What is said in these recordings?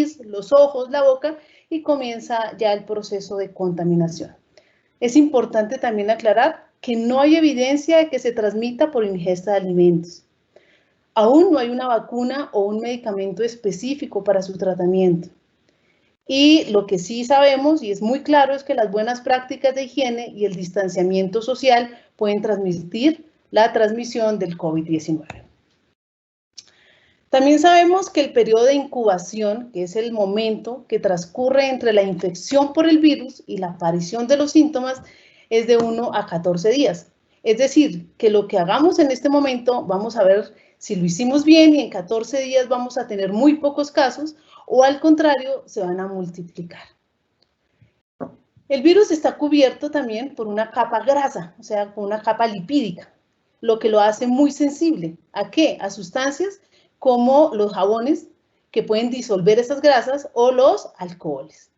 nariz, los ojos, la boca y comienza ya el proceso de contaminación. Es importante también aclarar que no hay evidencia de que se transmita por ingesta de alimentos. Aún no hay una vacuna o un medicamento específico para su tratamiento. Y lo que sí sabemos, y es muy claro, es que las buenas prácticas de higiene y el distanciamiento social pueden transmitir la transmisión del COVID-19. También sabemos que el periodo de incubación, que es el momento que transcurre entre la infección por el virus y la aparición de los síntomas, es de 1 a 14 días. Es decir, que lo que hagamos en este momento, vamos a ver si lo hicimos bien y en 14 días vamos a tener muy pocos casos, o al contrario, se van a multiplicar. El virus está cubierto también por una capa grasa, o sea, con una capa lipídica, lo que lo hace muy sensible. ¿A qué? A sustancias como los jabones que pueden disolver esas grasas o los alcoholes.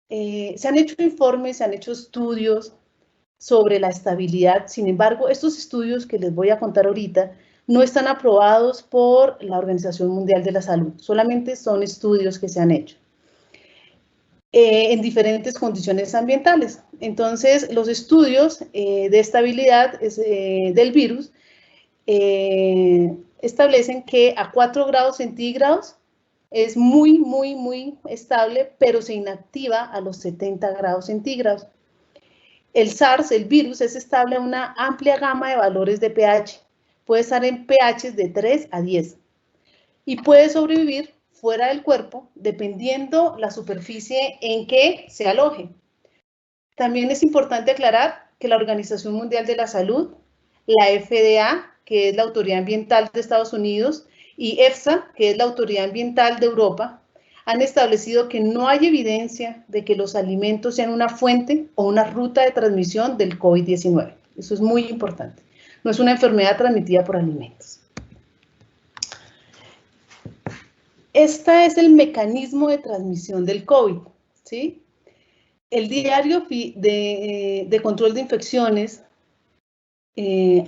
Se han hecho informes, se han hecho estudios sobre la estabilidad. Sin embargo, estos estudios que les voy a contar ahorita no están aprobados por la Organización Mundial de la Salud, solamente son estudios que se han hecho en diferentes condiciones ambientales. Entonces, los estudios de estabilidad del virus establecen que a 4 grados centígrados es muy estable, pero se inactiva a los 70 grados centígrados. El SARS, el virus, es estable a una amplia gama de valores de pH. Puede estar en pHs de 3 a 10 y puede sobrevivir fuera del cuerpo dependiendo la superficie en que se aloje. También es importante aclarar que la Organización Mundial de la Salud, la FDA, que es la Autoridad Ambiental de Estados Unidos, y EFSA, que es la Autoridad Ambiental de Europa, han establecido que no hay evidencia de que los alimentos sean una fuente o una ruta de transmisión del COVID-19. Eso es muy importante. No es una enfermedad transmitida por alimentos. Este es el mecanismo de transmisión del COVID, ¿sí? El Diario de Control de Infecciones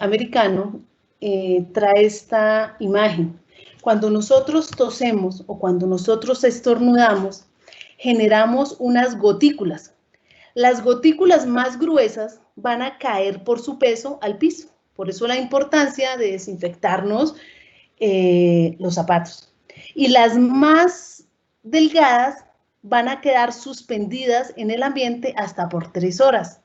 americano trae esta imagen. Cuando nosotros tosemos o cuando nosotros estornudamos, generamos unas gotículas. Las gotículas más gruesas van a caer por su peso al piso. Por eso la importancia de desinfectarnos los zapatos. Y las más delgadas van a quedar suspendidas en el ambiente hasta por 3 horas.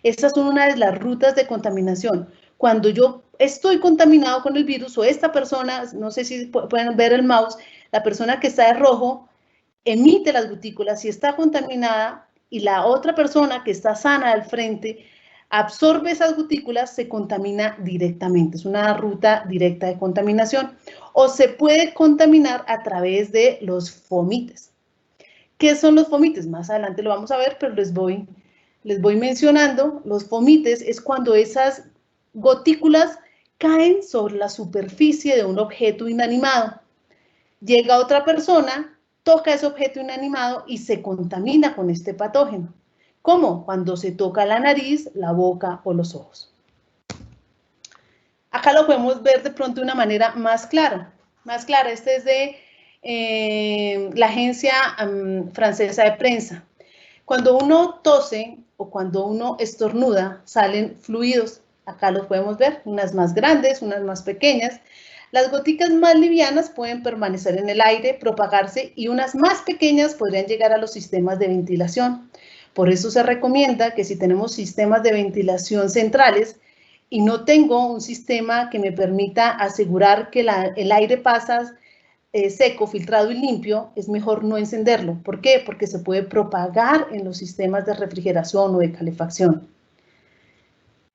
Estas son una de las rutas de contaminación. Cuando yo estoy contaminado con el virus o esta persona, no sé si pueden ver el mouse, la persona que está de rojo emite las gotículas, si está contaminada y la otra persona que está sana al frente absorbe esas gotículas, se contamina directamente. Es una ruta directa de contaminación. O se puede contaminar a través de los fomites. ¿Qué son los fomites? Más adelante lo vamos a ver, pero les voy mencionando. Los fomites es cuando esas gotículas caen sobre la superficie de un objeto inanimado. Llega otra persona, toca ese objeto inanimado y se contamina con este patógeno. ¿Cómo? Cuando se toca la nariz, la boca o los ojos. Acá lo podemos ver de pronto de una manera más clara. Este es de la agencia francesa de prensa. Cuando uno tose o cuando uno estornuda, salen fluidos. Acá los podemos ver, unas más grandes, unas más pequeñas. Las goticas más livianas pueden permanecer en el aire, propagarse, y unas más pequeñas podrían llegar a los sistemas de ventilación. Por eso se recomienda que si tenemos sistemas de ventilación centrales y no tengo un sistema que me permita asegurar que el aire pasa seco, filtrado y limpio, es mejor no encenderlo. ¿Por qué? Porque se puede propagar en los sistemas de refrigeración o de calefacción.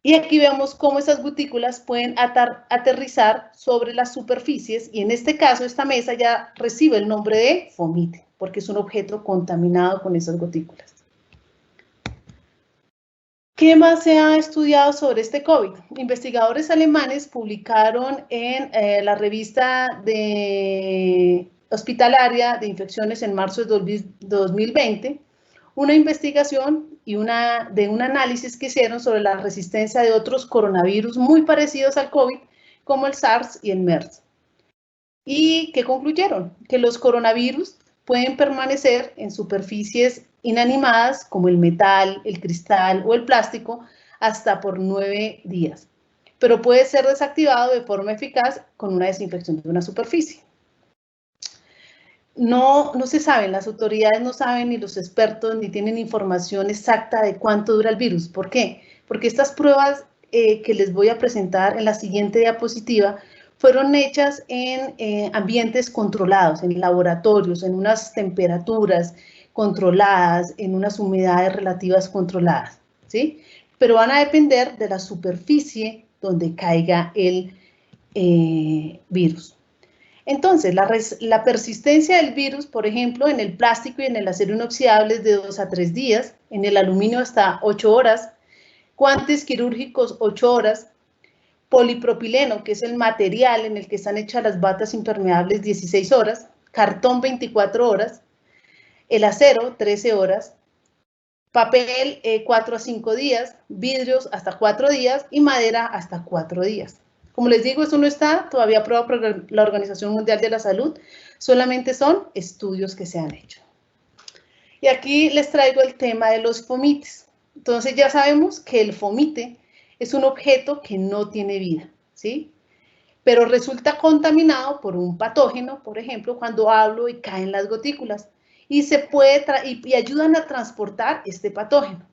Y aquí vemos cómo esas gotículas pueden aterrizar sobre las superficies y en este caso esta mesa ya recibe el nombre de fomite, porque es un objeto contaminado con esas gotículas. ¿Qué más se ha estudiado sobre este COVID? Investigadores alemanes publicaron en la revista hospitalaria de infecciones en marzo de 2020 una investigación y un análisis que hicieron sobre la resistencia de otros coronavirus muy parecidos al COVID, como el SARS y el MERS. ¿Y qué concluyeron? Que los coronavirus pueden permanecer en superficies inanimadas como el metal, el cristal o el plástico hasta por 9 días, pero puede ser desactivado de forma eficaz con una desinfección de una superficie. No se saben, las autoridades no saben, ni los expertos, ni tienen información exacta de cuánto dura el virus. ¿Por qué? Porque estas pruebas que les voy a presentar en la siguiente diapositiva fueron hechas en ambientes controlados, en laboratorios, en unas temperaturas controladas, en unas humedades relativas controladas, ¿sí? Pero van a depender de la superficie donde caiga el virus. Entonces, la persistencia del virus, por ejemplo, en el plástico y en el acero inoxidable es de 2 a 3 días, en el aluminio hasta 8 horas, guantes quirúrgicos 8 horas, polipropileno, que es el material en el que están hechas las batas impermeables, 16 horas, cartón 24 horas, el acero 13 horas, papel 4 a 5 días, vidrios hasta 4 días y madera hasta 4 días. Como les digo, eso no está todavía aprobado por la Organización Mundial de la Salud, solamente son estudios que se han hecho. Y aquí les traigo el tema de los fomites. Entonces ya sabemos que el fomite es un objeto que no tiene vida, ¿sí? Pero resulta contaminado por un patógeno, por ejemplo, cuando hablo y caen las gotículas, y ayudan a transportar este patógeno.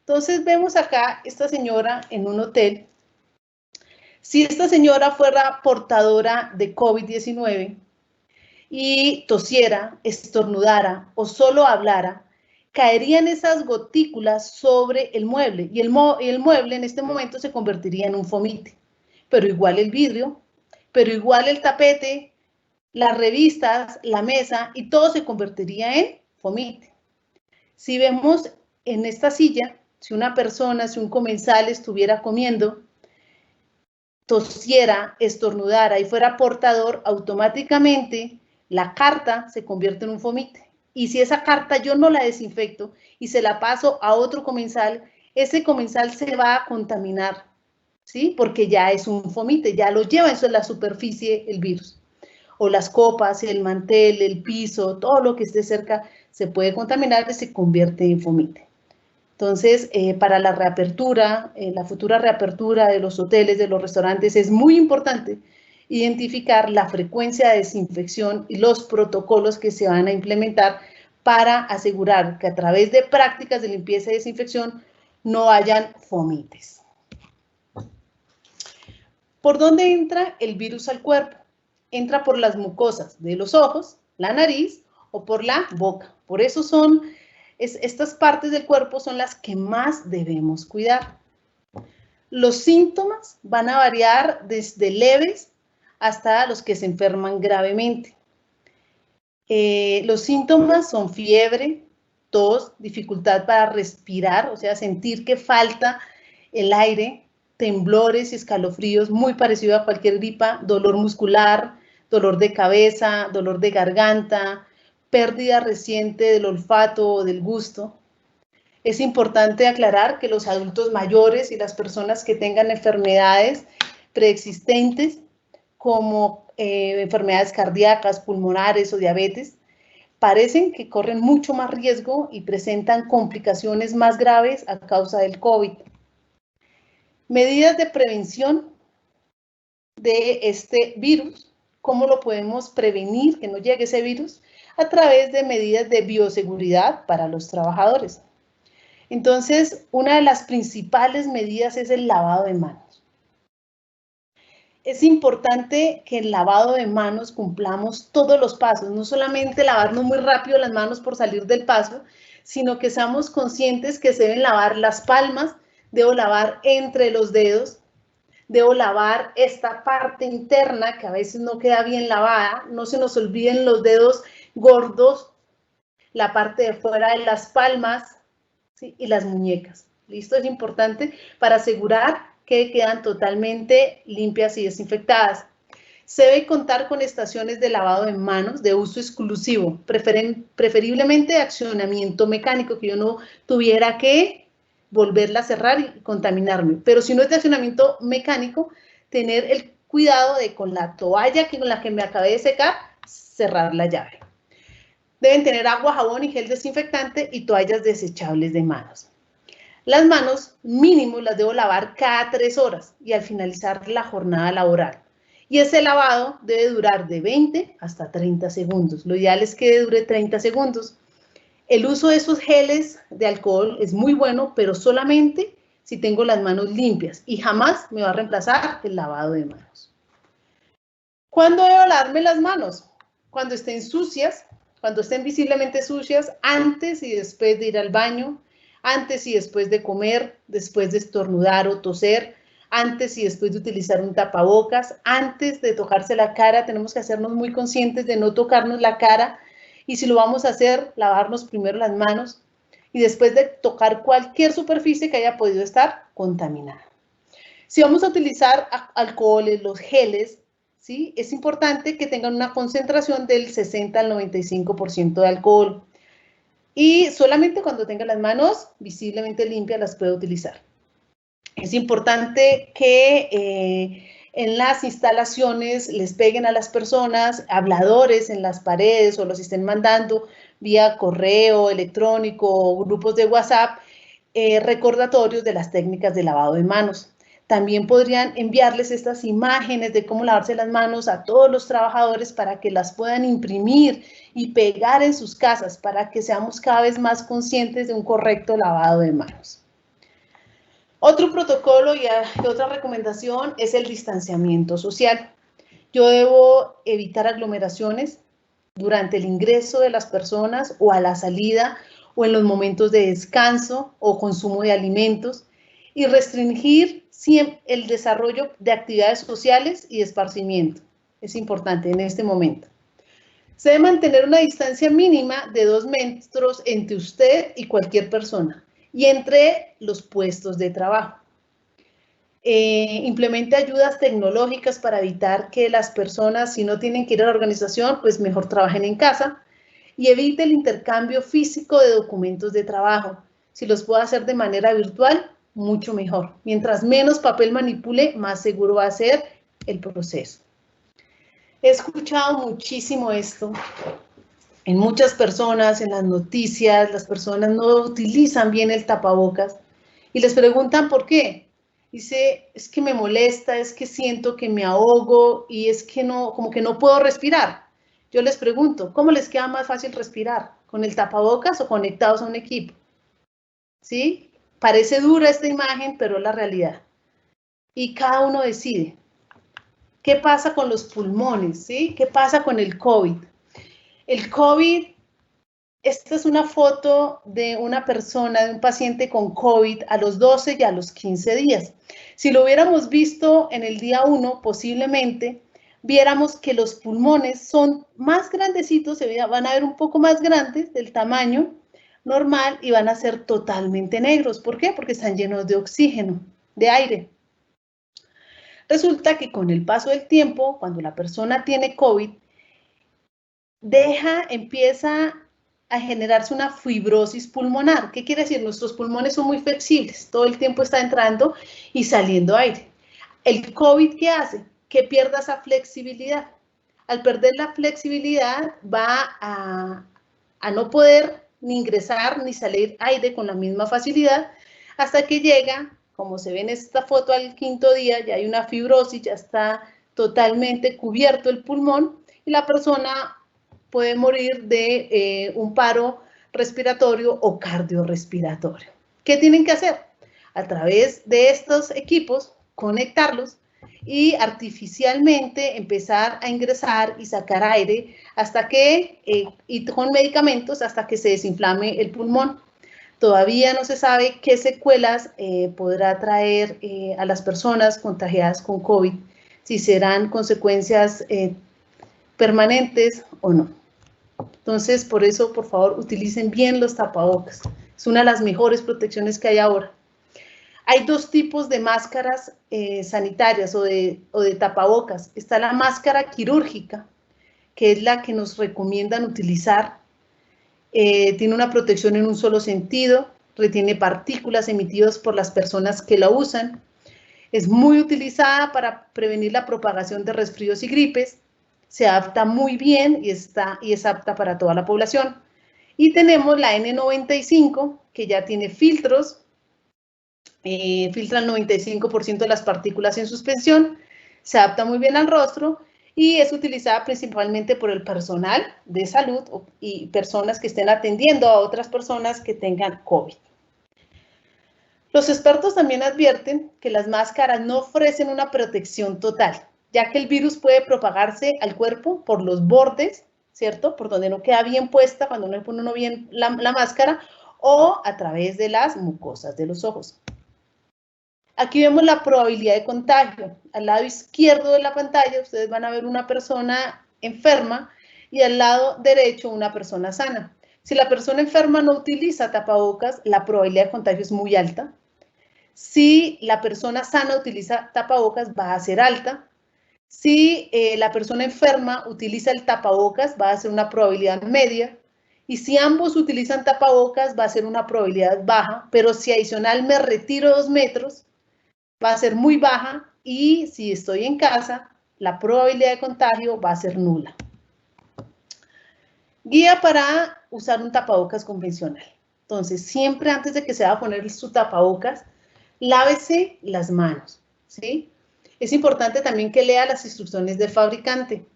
Entonces vemos acá esta señora en un hotel. Si esta señora fuera portadora de COVID-19 y tosiera, estornudara o solo hablara, caerían esas gotículas sobre el mueble y el mueble en este momento se convertiría en un fomite. Pero igual el vidrio, pero igual el tapete, las revistas, la mesa y todo se convertiría en fomite. Si vemos en esta silla, si una persona, si un comensal estuviera comiendo, tosiera, estornudara y fuera portador, automáticamente la carta se convierte en un fomite. Y si esa carta yo no la desinfecto y se la paso a otro comensal, ese comensal se va a contaminar, ¿sí? Porque ya es un fomite, ya lo lleva en la superficie el virus. O las copas, el mantel, el piso, todo lo que esté cerca se puede contaminar y se convierte en fomite. Entonces, para la reapertura, la futura reapertura de los hoteles, de los restaurantes, es muy importante identificar la frecuencia de desinfección y los protocolos que se van a implementar para asegurar que a través de prácticas de limpieza y desinfección no hayan fomites. ¿Por dónde entra el virus al cuerpo? Entra por las mucosas de los ojos, la nariz o por la boca. Por eso estas partes del cuerpo son las que más debemos cuidar. Los síntomas van a variar desde leves hasta los que se enferman gravemente. Los síntomas son fiebre, tos, dificultad para respirar, o sea, sentir que falta el aire, temblores y escalofríos, muy parecido a cualquier gripa, dolor muscular, dolor de cabeza, dolor de garganta, pérdida reciente del olfato o del gusto. Es importante aclarar que los adultos mayores y las personas que tengan enfermedades preexistentes como enfermedades cardíacas, pulmonares o diabetes, parecen que corren mucho más riesgo y presentan complicaciones más graves a causa del COVID. Medidas de prevención de este virus. ¿Cómo lo podemos prevenir que no llegue ese virus? A través de medidas de bioseguridad para los trabajadores. Entonces, una de las principales medidas es el lavado de manos. Es importante que en el lavado de manos cumplamos todos los pasos, no solamente lavarnos muy rápido las manos por salir del paso, sino que seamos conscientes que se deben lavar las palmas, debo lavar entre los dedos, debo lavar esta parte interna que a veces no queda bien lavada, no se nos olviden los dedos gordos, la parte de fuera de las palmas, ¿sí? Y las muñecas. ¿Listo? Es importante para asegurar que quedan totalmente limpias y desinfectadas. Se debe contar con estaciones de lavado de manos de uso exclusivo, preferiblemente de accionamiento mecánico, que yo no tuviera que volverla a cerrar y contaminarme. Pero si no es de accionamiento mecánico, tener el cuidado de con la toalla con la que me acabé de secar, cerrar la llave. Deben tener agua, jabón y gel desinfectante y toallas desechables de manos. Las manos mínimo las debo lavar cada 3 horas y al finalizar la jornada laboral. Y ese lavado debe durar de 20 hasta 30 segundos. Lo ideal es que dure 30 segundos. El uso de esos geles de alcohol es muy bueno, pero solamente si tengo las manos limpias y jamás me va a reemplazar el lavado de manos. ¿Cuándo debo lavarme las manos? Cuando estén sucias, cuando estén visiblemente sucias, antes y después de ir al baño, antes y después de comer, después de estornudar o toser, antes y después de utilizar un tapabocas, antes de tocarse la cara. Tenemos que hacernos muy conscientes de no tocarnos la cara y si lo vamos a hacer, lavarnos primero las manos y después de tocar cualquier superficie que haya podido estar contaminada. Si vamos a utilizar alcoholes, los geles, ¿sí? Es importante que tengan una concentración del 60 al 95% de alcohol. Y solamente cuando tenga las manos visiblemente limpias las puedo utilizar. Es importante que en las instalaciones les peguen a las personas habladores en las paredes o los estén mandando vía correo electrónico o grupos de WhatsApp recordatorios de las técnicas de lavado de manos. También podrían enviarles estas imágenes de cómo lavarse las manos a todos los trabajadores para que las puedan imprimir y pegar en sus casas para que seamos cada vez más conscientes de un correcto lavado de manos. Otro protocolo y otra recomendación es el distanciamiento social. Yo debo evitar aglomeraciones durante el ingreso de las personas o a la salida o en los momentos de descanso o consumo de alimentos y restringir siempre el desarrollo de actividades sociales y de esparcimiento. Es importante en este momento. Se debe mantener una distancia mínima de 2 metros entre usted y cualquier persona y entre los puestos de trabajo. Implemente ayudas tecnológicas para evitar que las personas, si no tienen que ir a la organización, pues mejor trabajen en casa y evite el intercambio físico de documentos de trabajo. Si los puedo hacer de manera virtual, mucho mejor. Mientras menos papel manipule, más seguro va a ser el proceso. He escuchado muchísimo esto en muchas personas, en las noticias, las personas no utilizan bien el tapabocas y les preguntan por qué. Dice, es que me molesta, es que siento que me ahogo y es que no, como que no puedo respirar. Yo les pregunto, ¿cómo les queda más fácil respirar? ¿Con el tapabocas o conectados a un equipo? ¿Sí? Parece dura esta imagen, pero es la realidad. Y cada uno decide. ¿Qué pasa con los pulmones? ¿Sí? ¿Qué pasa con el COVID? El COVID, esta es una foto de una persona, de un paciente con COVID a los 12 y a los 15 días. Si lo hubiéramos visto en el día 1, posiblemente viéramos que los pulmones son más grandecitos, van a ver un poco más grandes del tamaño normal y van a ser totalmente negros. ¿Por qué? Porque están llenos de oxígeno, de aire. Resulta que con el paso del tiempo, cuando la persona tiene COVID, empieza a generarse una fibrosis pulmonar. ¿Qué quiere decir? Nuestros pulmones son muy flexibles, todo el tiempo está entrando y saliendo aire. ¿El COVID qué hace? Que pierda esa flexibilidad. Al perder la flexibilidad va a no poder ni ingresar ni salir aire con la misma facilidad hasta que llega, como se ve en esta foto, al 5.º día, ya hay una fibrosis, ya está totalmente cubierto el pulmón y la persona puede morir de un paro respiratorio o cardiorrespiratorio. ¿Qué tienen que hacer? A través de estos equipos, conectarlos y artificialmente empezar a ingresar y sacar aire hasta que, y con medicamentos hasta que se desinflame el pulmón. Todavía no se sabe qué secuelas podrá traer a las personas contagiadas con COVID, si serán consecuencias permanentes o no. Entonces, por eso, por favor, utilicen bien los tapabocas. Es una de las mejores protecciones que hay ahora. Hay 2 tipos de máscaras sanitarias o de tapabocas. Está la máscara quirúrgica, que es la que nos recomiendan utilizar. Tiene una protección en un solo sentido, retiene partículas emitidas por las personas que la usan. Es muy utilizada para prevenir la propagación de resfríos y gripes. se adapta muy bien y es apta para toda la población. Y tenemos la N95, que ya tiene filtros, filtra el 95% de las partículas en suspensión, se adapta muy bien al rostro y es utilizada principalmente por el personal de salud y personas que estén atendiendo a otras personas que tengan COVID. Los expertos también advierten que las máscaras no ofrecen una protección total, ya que el virus puede propagarse al cuerpo por los bordes, ¿cierto? Por donde no queda bien puesta cuando no le pone uno bien la máscara, o a través de las mucosas de los ojos. Aquí vemos la probabilidad de contagio. Al lado izquierdo de la pantalla ustedes van a ver una persona enferma y al lado derecho una persona sana. Si la persona enferma no utiliza tapabocas, la probabilidad de contagio es muy alta. Si la persona sana utiliza tapabocas, va a ser alta. Si la persona enferma utiliza el tapabocas, va a ser una probabilidad media. Y si ambos utilizan tapabocas, va a ser una probabilidad baja. Pero si adicional me retiro 2 metros, va a ser muy baja. Y si estoy en casa, la probabilidad de contagio va a ser nula. Guía para usar un tapabocas convencional. Entonces, siempre antes de que se va a poner su tapabocas, lávese las manos, ¿sí? Es importante también que lea las instrucciones del fabricante.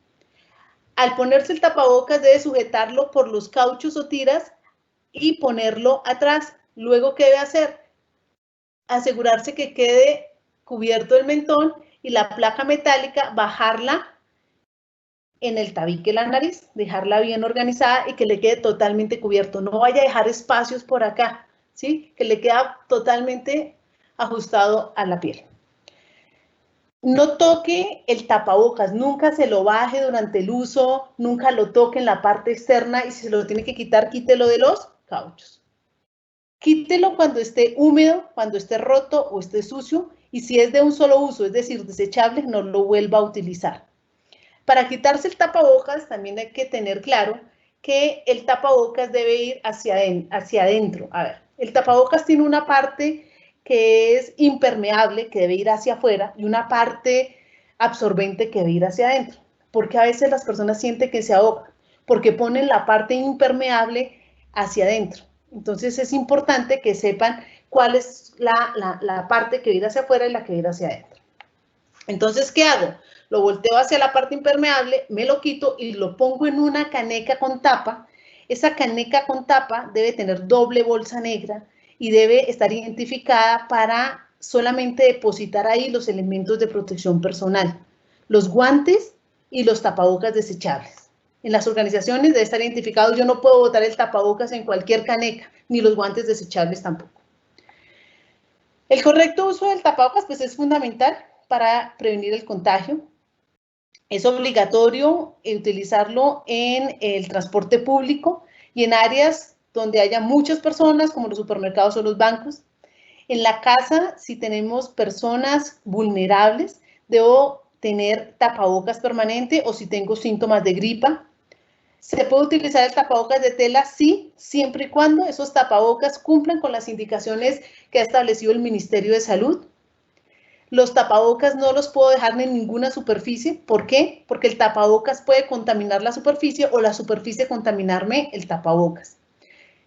Al ponerse el tapabocas debe sujetarlo por los cauchos o tiras y ponerlo atrás. Luego, ¿qué debe hacer? Asegurarse que quede cubierto el mentón y la placa metálica, bajarla en el tabique de la nariz, dejarla bien organizada y que le quede totalmente cubierto. No vaya a dejar espacios por acá, ¿sí? Que le queda totalmente ajustado a la piel. No toque el tapabocas, nunca se lo baje durante el uso, nunca lo toque en la parte externa y si se lo tiene que quitar, quítelo de los cauchos. Quítelo cuando esté húmedo, cuando esté roto o esté sucio y si es de un solo uso, es decir, desechable, no lo vuelva a utilizar. Para quitarse el tapabocas también hay que tener claro que el tapabocas debe ir hacia adentro. A ver, el tapabocas tiene una parte que es impermeable, que debe ir hacia afuera, y una parte absorbente que debe ir hacia adentro. Porque a veces las personas sienten que se ahogan, porque ponen la parte impermeable hacia adentro. Entonces es importante que sepan cuál es la parte que debe ir hacia afuera y la que debe ir hacia adentro. Entonces, ¿qué hago? Lo volteo hacia la parte impermeable, me lo quito y lo pongo en una caneca con tapa. Esa caneca con tapa debe tener doble bolsa negra y debe estar identificada para solamente depositar ahí los elementos de protección personal, los guantes y los tapabocas desechables. En las organizaciones debe estar identificado, yo no puedo botar el tapabocas en cualquier caneca, ni los guantes desechables tampoco. El correcto uso del tapabocas pues es fundamental para prevenir el contagio. Es obligatorio utilizarlo en el transporte público y en áreas donde haya muchas personas, como los supermercados o los bancos. En la casa, si tenemos personas vulnerables, debo tener tapabocas permanente o si tengo síntomas de gripa. ¿Se puede utilizar el tapabocas de tela? Sí, siempre y cuando esos tapabocas cumplan con las indicaciones que ha establecido el Ministerio de Salud. Los tapabocas no los puedo dejar en ninguna superficie. ¿Por qué? Porque el tapabocas puede contaminar la superficie o la superficie contaminarme el tapabocas.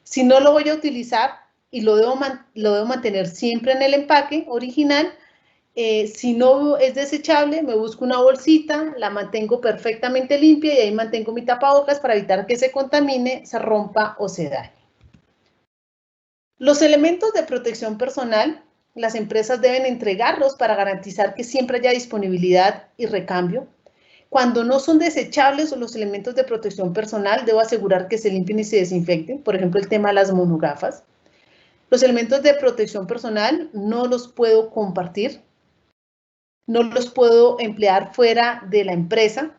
Si no lo voy a utilizar y lo debo mantener siempre en el empaque original, si no es desechable, me busco una bolsita, la mantengo perfectamente limpia y ahí mantengo mi tapabocas para evitar que se contamine, se rompa o se dañe. Los elementos de protección personal, las empresas deben entregarlos para garantizar que siempre haya disponibilidad y recambio. Cuando no son desechables los elementos de protección personal, debo asegurar que se limpien y se desinfecten. Por ejemplo, el tema de las monogafas. Los elementos de protección personal no los puedo compartir, no los puedo emplear fuera de la empresa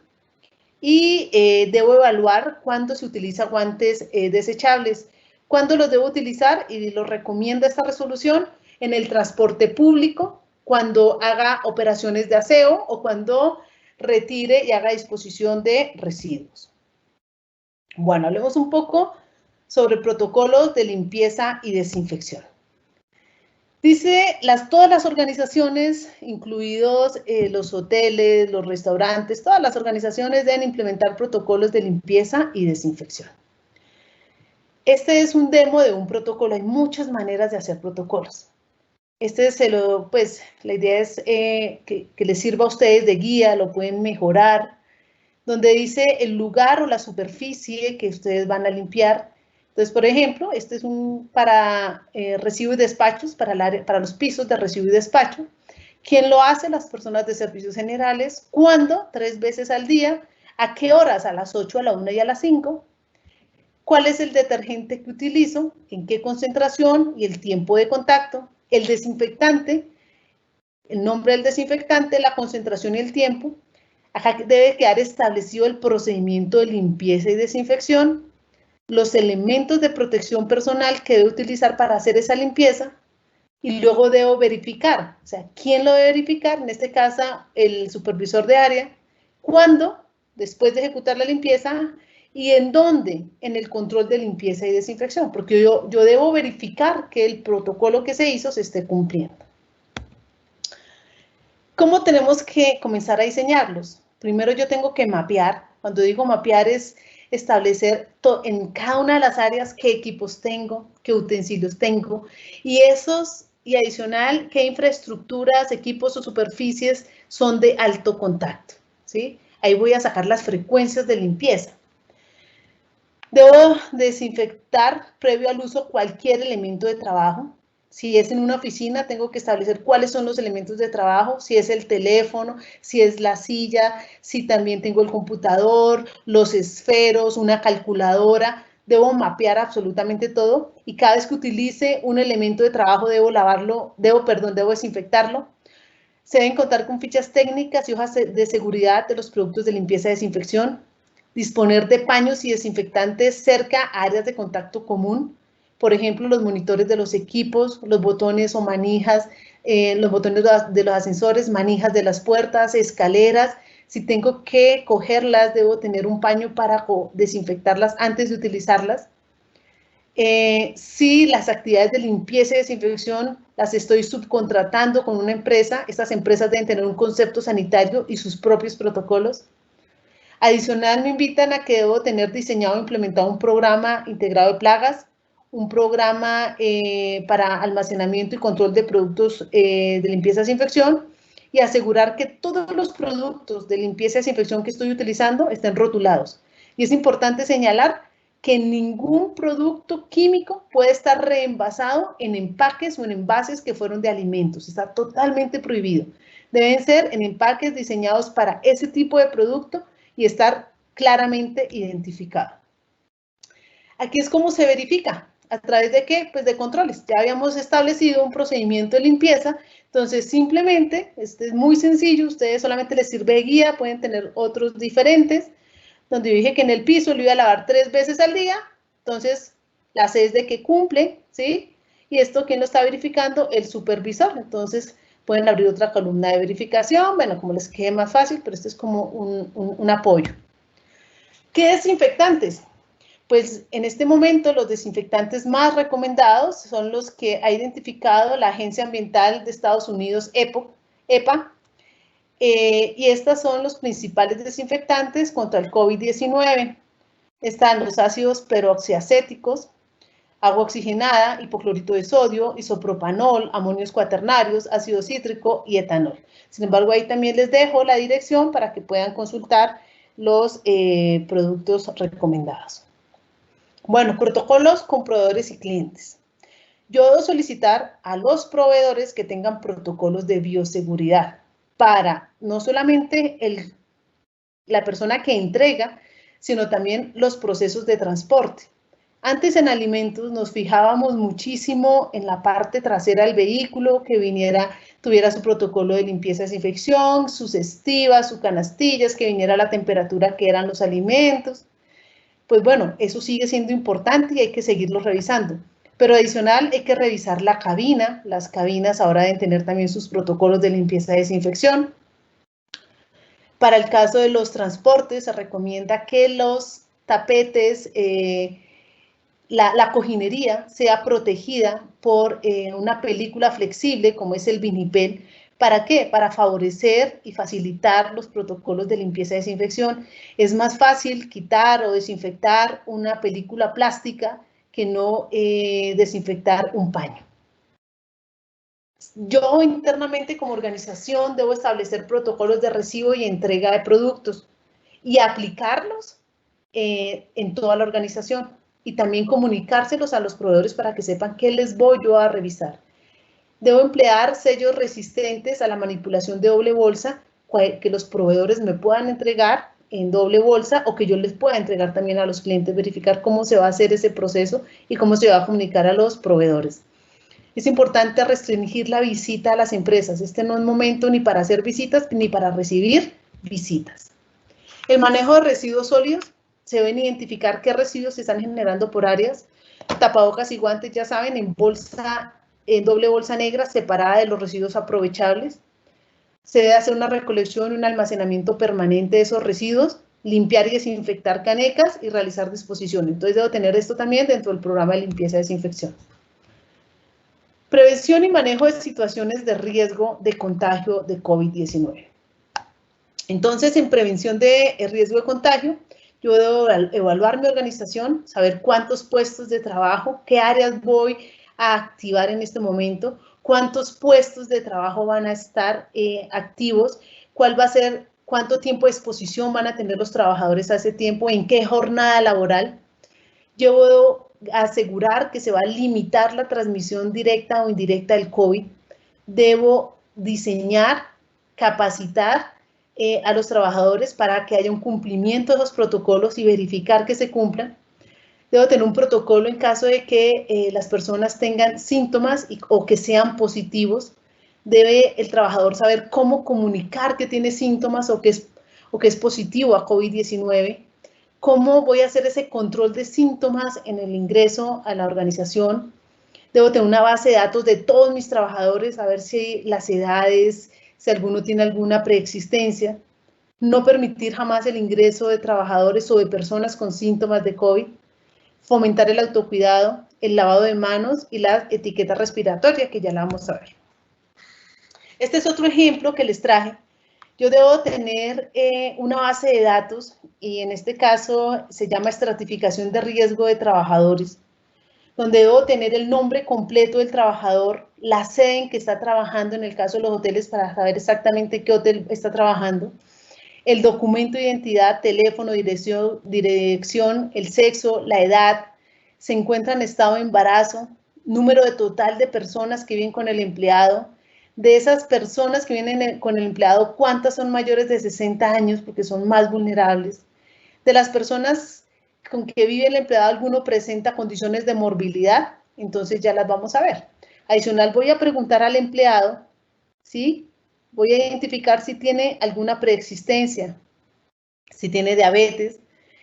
y debo evaluar cuándo se utiliza guantes desechables. ¿Cuándo los debo utilizar? Y lo recomienda esta resolución en el transporte público, cuando haga operaciones de aseo o cuando retire y haga disposición de residuos. Bueno, hablemos un poco sobre protocolos de limpieza y desinfección. Dice, todas las organizaciones, incluidos los hoteles, los restaurantes, todas las organizaciones deben implementar protocolos de limpieza y desinfección. Este es un demo de un protocolo. Hay muchas maneras de hacer protocolos. Pues, la idea es que les sirva a ustedes de guía, lo pueden mejorar, donde dice el lugar o la superficie que ustedes van a limpiar. Entonces, por ejemplo, este es para recibo y despachos, para los pisos de recibo y despacho. ¿Quién lo hace? Las personas de servicios generales. ¿Cuándo? 3 veces al día. ¿A qué horas? A las 8, a la 1 y a las 5. ¿Cuál es el detergente que utilizo? ¿En qué concentración? Y el tiempo de contacto. El desinfectante, el nombre del desinfectante, la concentración y el tiempo. Acá debe quedar establecido el procedimiento de limpieza y desinfección, los elementos de protección personal que debe utilizar para hacer esa limpieza, y luego debo verificar, o sea, ¿quién lo debe verificar? En este caso, el supervisor de área. ¿Cuándo? Después de ejecutar la limpieza. ¿Y en dónde? En el control de limpieza y desinfección, porque yo debo verificar que el protocolo que se hizo se esté cumpliendo. ¿Cómo tenemos que comenzar a diseñarlos? Primero yo tengo que mapear. Cuando digo mapear es establecer en cada una de las áreas qué equipos tengo, qué utensilios tengo, y adicional, qué infraestructuras, equipos o superficies son de alto contacto, ¿sí? Ahí voy a sacar las frecuencias de limpieza. Debo desinfectar previo al uso cualquier elemento de trabajo. Si es en una oficina, tengo que establecer cuáles son los elementos de trabajo, si es el teléfono, si es la silla, si también tengo el computador, los esferos, una calculadora. Debo mapear absolutamente todo, y cada vez que utilice un elemento de trabajo debo desinfectarlo. Se deben contar con fichas técnicas y hojas de seguridad de los productos de limpieza y desinfección. Disponer de paños y desinfectantes cerca a áreas de contacto común. Por ejemplo, los monitores de los equipos, los botones o manijas, los botones de los ascensores, manijas de las puertas, escaleras. Si tengo que cogerlas, debo tener un paño para desinfectarlas antes de utilizarlas. Si las actividades de limpieza y desinfección las estoy subcontratando con una empresa, estas empresas deben tener un concepto sanitario y sus propios protocolos. Adicional, me invitan a que debo tener diseñado e implementado un programa integrado de plagas, un programa para almacenamiento y control de productos de limpieza y desinfección, y asegurar que todos los productos de limpieza y desinfección que estoy utilizando estén rotulados. Y es importante señalar que ningún producto químico puede estar reenvasado en empaques o en envases que fueron de alimentos. Está totalmente prohibido. Deben ser en empaques diseñados para ese tipo de producto y estar claramente identificado. Aquí es como se verifica. ¿A través de qué? Pues de controles. Ya habíamos establecido un procedimiento de limpieza, entonces simplemente, este es muy sencillo, ustedes solamente les sirve de guía, pueden tener otros diferentes, donde yo dije que en el piso lo iba a lavar 3 veces al día, entonces la C es de que cumple, ¿sí? Y esto, ¿quién lo está verificando? El supervisor. Entonces pueden abrir otra columna de verificación, bueno, como les quede más fácil, pero esto es como un apoyo. ¿Qué desinfectantes? Pues en este momento los desinfectantes más recomendados son los que ha identificado la Agencia Ambiental de Estados Unidos, EPA, y estos son los principales desinfectantes contra el COVID-19. Están los ácidos peroxiacéticos, agua oxigenada, hipoclorito de sodio, isopropanol, amonios cuaternarios, ácido cítrico y etanol. Sin embargo, ahí también les dejo la dirección para que puedan consultar los productos recomendados. Bueno, protocolos con proveedores y clientes. Yo debo solicitar a los proveedores que tengan protocolos de bioseguridad para no solamente la persona que entrega, sino también los procesos de transporte. Antes en alimentos nos fijábamos muchísimo en la parte trasera del vehículo, que tuviera su protocolo de limpieza y desinfección, sus estivas, sus canastillas, que viniera a la temperatura que eran los alimentos. Pues bueno, eso sigue siendo importante y hay que seguirlo revisando. Pero adicional, hay que revisar la cabina. Las cabinas ahora deben tener también sus protocolos de limpieza y desinfección. Para el caso de los transportes, se recomienda que los tapetes la cojinería sea protegida por una película flexible como es el vinipel. ¿Para qué? Para favorecer y facilitar los protocolos de limpieza y desinfección. Es más fácil quitar o desinfectar una película plástica que no desinfectar un paño. Yo internamente como organización debo establecer protocolos de recibo y entrega de productos y aplicarlos en toda la organización y también comunicárselos a los proveedores para que sepan qué les voy yo a revisar. Debo emplear sellos resistentes a la manipulación de doble bolsa que los proveedores me puedan entregar en doble bolsa o que yo les pueda entregar también a los clientes, verificar cómo se va a hacer ese proceso y cómo se va a comunicar a los proveedores. Es importante restringir la visita a las empresas. Este no es momento ni para hacer visitas ni para recibir visitas. El manejo de residuos sólidos. Se deben identificar qué residuos se están generando por áreas. Tapabocas y guantes, ya saben, en doble bolsa negra separada de los residuos aprovechables. Se debe hacer una recolección y un almacenamiento permanente de esos residuos, limpiar y desinfectar canecas y realizar disposiciones. Entonces debo tener esto también dentro del programa de limpieza y desinfección. Prevención y manejo de situaciones de riesgo de contagio de COVID-19. Entonces, en prevención de riesgo de contagio, yo debo evaluar mi organización, saber cuántos puestos de trabajo, qué áreas voy a activar en este momento, cuántos puestos de trabajo van a estar activos, cuál va a ser, cuánto tiempo de exposición van a tener los trabajadores a ese tiempo, en qué jornada laboral. Yo debo asegurar que se va a limitar la transmisión directa o indirecta del COVID. Debo diseñar, capacitar a los trabajadores para que haya un cumplimiento de esos protocolos y verificar que se cumplan. Debo tener un protocolo en caso de que las personas tengan síntomas o que sean positivos. Debe el trabajador saber cómo comunicar que tiene síntomas o que es positivo a COVID-19. ¿Cómo voy a hacer ese control de síntomas en el ingreso a la organización? Debo tener una base de datos de todos mis trabajadores, a ver si las edades, si alguno tiene alguna preexistencia. No permitir jamás el ingreso de trabajadores o de personas con síntomas de COVID. Fomentar el autocuidado, el lavado de manos y la etiqueta respiratoria, que ya la vamos a ver. Este es otro ejemplo que les traje. Yo debo tener una base de datos y en este caso se llama estratificación de riesgo de trabajadores, donde debo tener el nombre completo del trabajador, la sede en que está trabajando, en el caso de los hoteles, para saber exactamente qué hotel está trabajando, el documento de identidad, teléfono, dirección, el sexo, la edad, se encuentra en estado de embarazo, número de total de personas que viven con el empleado. De esas personas que vienen con el empleado, ¿cuántas son mayores de 60 años? Porque son más vulnerables. De las personas con que vive el empleado, alguno presenta condiciones de morbilidad, entonces ya las vamos a ver. Adicional, voy a preguntar al empleado, ¿sí? Voy a identificar si tiene alguna preexistencia, si tiene diabetes,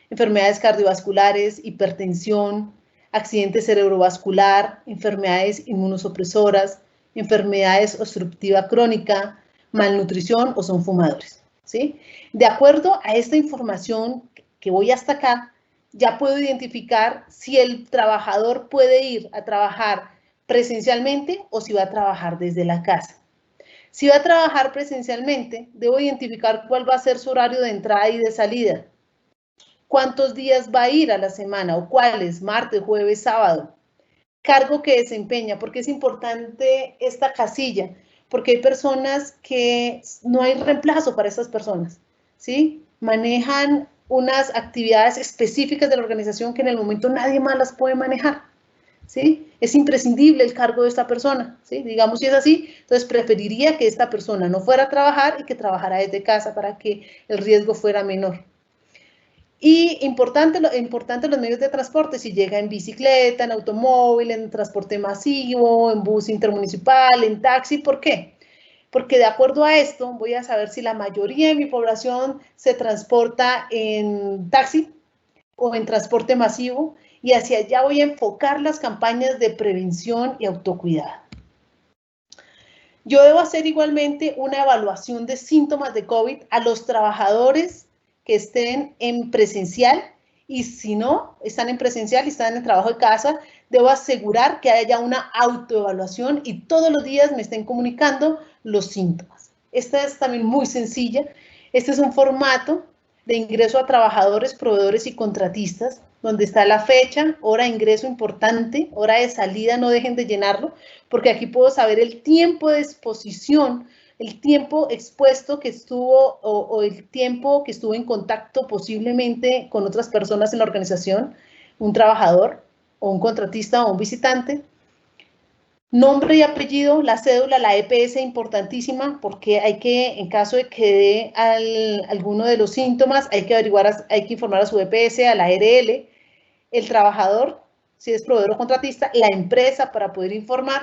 enfermedades cardiovasculares, hipertensión, accidente cerebrovascular, enfermedades inmunosupresoras, enfermedades obstructiva crónica, malnutrición o son fumadores, ¿sí? De acuerdo a esta información que voy hasta acá, ya puedo identificar si el trabajador puede ir a trabajar presencialmente o si va a trabajar desde la casa. Si va a trabajar presencialmente, debo identificar cuál va a ser su horario de entrada y de salida. ¿Cuántos días va a ir a la semana o cuáles? Martes, jueves, sábado. Cargo que desempeña, porque es importante esta casilla, porque hay personas que no hay reemplazo para esas personas, ¿sí? Manejan unas actividades específicas de la organización que en el momento nadie más las puede manejar, ¿sí? Es imprescindible el cargo de esta persona, ¿sí? Digamos si es así, entonces preferiría que esta persona no fuera a trabajar y que trabajara desde casa para que el riesgo fuera menor. Y importante los medios de transporte, si llega en bicicleta, en automóvil, en transporte masivo, en bus intermunicipal, en taxi, ¿por qué? Porque de acuerdo a esto voy a saber si la mayoría de mi población se transporta en taxi o en transporte masivo y hacia allá voy a enfocar las campañas de prevención y autocuidado. Yo debo hacer igualmente una evaluación de síntomas de COVID a los trabajadores que estén en presencial y si no, están en presencial y están en el trabajo de casa, debo asegurar que haya una autoevaluación y todos los días me estén comunicando los síntomas. Esta es también muy sencilla. Este es un formato de ingreso a trabajadores, proveedores y contratistas, donde está la fecha, hora de ingreso importante, hora de salida, no dejen de llenarlo, porque aquí puedo saber el tiempo de exposición, el tiempo expuesto que estuvo o el tiempo que estuvo en contacto posiblemente con otras personas en la organización, un trabajador o un contratista o un visitante. Nombre y apellido, la cédula, la EPS importantísima, porque hay que, en caso de que dé alguno de los síntomas, hay que averiguar, hay que informar a su EPS, a la ARL, el trabajador, si es proveedor o contratista, la empresa para poder informar.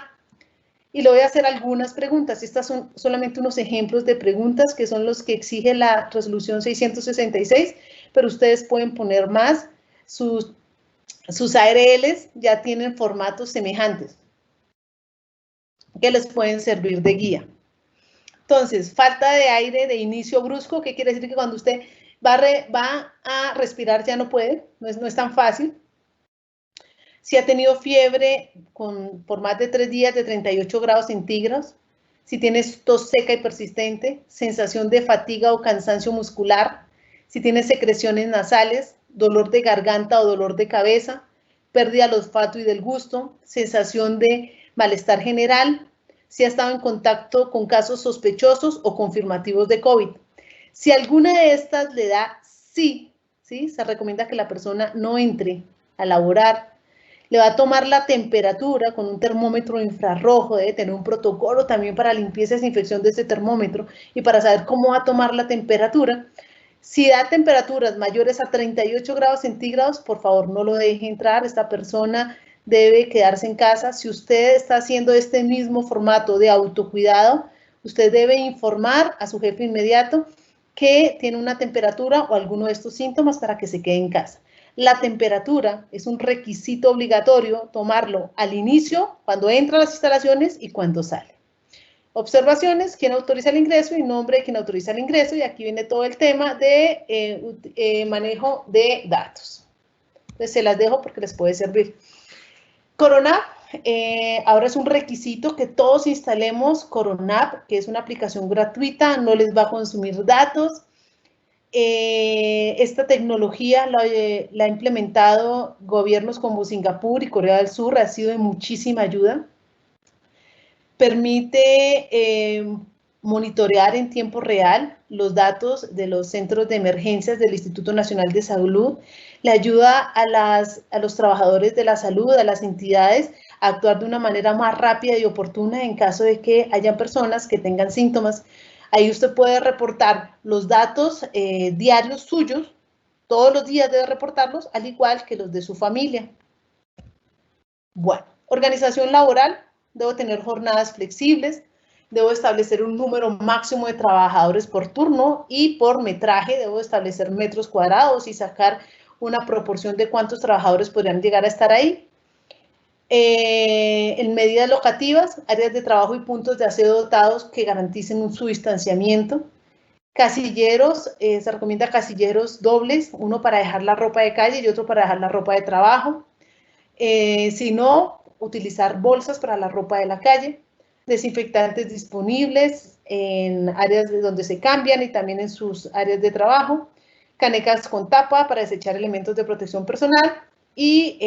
Y le voy a hacer algunas preguntas. Estas son solamente unos ejemplos de preguntas que son los que exige la resolución 666, pero ustedes pueden poner más. Sus ARLs ya tienen formatos semejantes que les pueden servir de guía. Entonces, falta de aire de inicio brusco, ¿qué quiere decir? Que cuando usted va a respirar ya no puede, no es tan fácil. Si ha tenido fiebre por más de 3 días de 38 grados centígrados, si tienes tos seca y persistente, sensación de fatiga o cansancio muscular, si tienes secreciones nasales, dolor de garganta o dolor de cabeza, pérdida del olfato y del gusto, sensación de malestar general, si ha estado en contacto con casos sospechosos o confirmativos de COVID. Si alguna de estas le da sí, se recomienda que la persona no entre a laborar. Le va a tomar la temperatura con un termómetro infrarrojo, debe tener un protocolo también para limpieza y desinfección de este termómetro y para saber cómo va a tomar la temperatura. Si da temperaturas mayores a 38 grados centígrados, por favor no lo deje entrar, esta persona debe quedarse en casa. Si usted está haciendo este mismo formato de autocuidado, usted debe informar a su jefe inmediato que tiene una temperatura o alguno de estos síntomas para que se quede en casa. La temperatura es un requisito obligatorio tomarlo al inicio, cuando entra a las instalaciones y cuando sale. Observaciones, quién autoriza el ingreso y nombre de quien autoriza el ingreso, y aquí viene todo el tema de manejo de datos. Entonces se las dejo porque les puede servir. Coronap, ahora es un requisito que todos instalemos Coronap, que es una aplicación gratuita, no les va a consumir datos. Esta tecnología la ha implementado gobiernos como Singapur y Corea del Sur, ha sido de muchísima ayuda. Permite monitorear en tiempo real los datos de los centros de emergencias del Instituto Nacional de Salud, le ayuda a los trabajadores de la salud, a las entidades, a actuar de una manera más rápida y oportuna en caso de que hayan personas que tengan síntomas. Ahí usted puede reportar los datos diarios suyos, todos los días debe reportarlos, al igual que los de su familia. Bueno, organización laboral, debo tener jornadas flexibles, debo establecer un número máximo de trabajadores por turno y por metraje, debo establecer metros cuadrados y sacar una proporción de cuántos trabajadores podrían llegar a estar ahí. En medidas locativas, áreas de trabajo y puntos de aseo dotados que garanticen su distanciamiento. Casilleros, se recomienda casilleros dobles, uno para dejar la ropa de calle y otro para dejar la ropa de trabajo. Si no, utilizar bolsas para la ropa de la calle. Desinfectantes disponibles en áreas donde se cambian y también en sus áreas de trabajo. Canecas con tapa para desechar elementos de protección personal. Y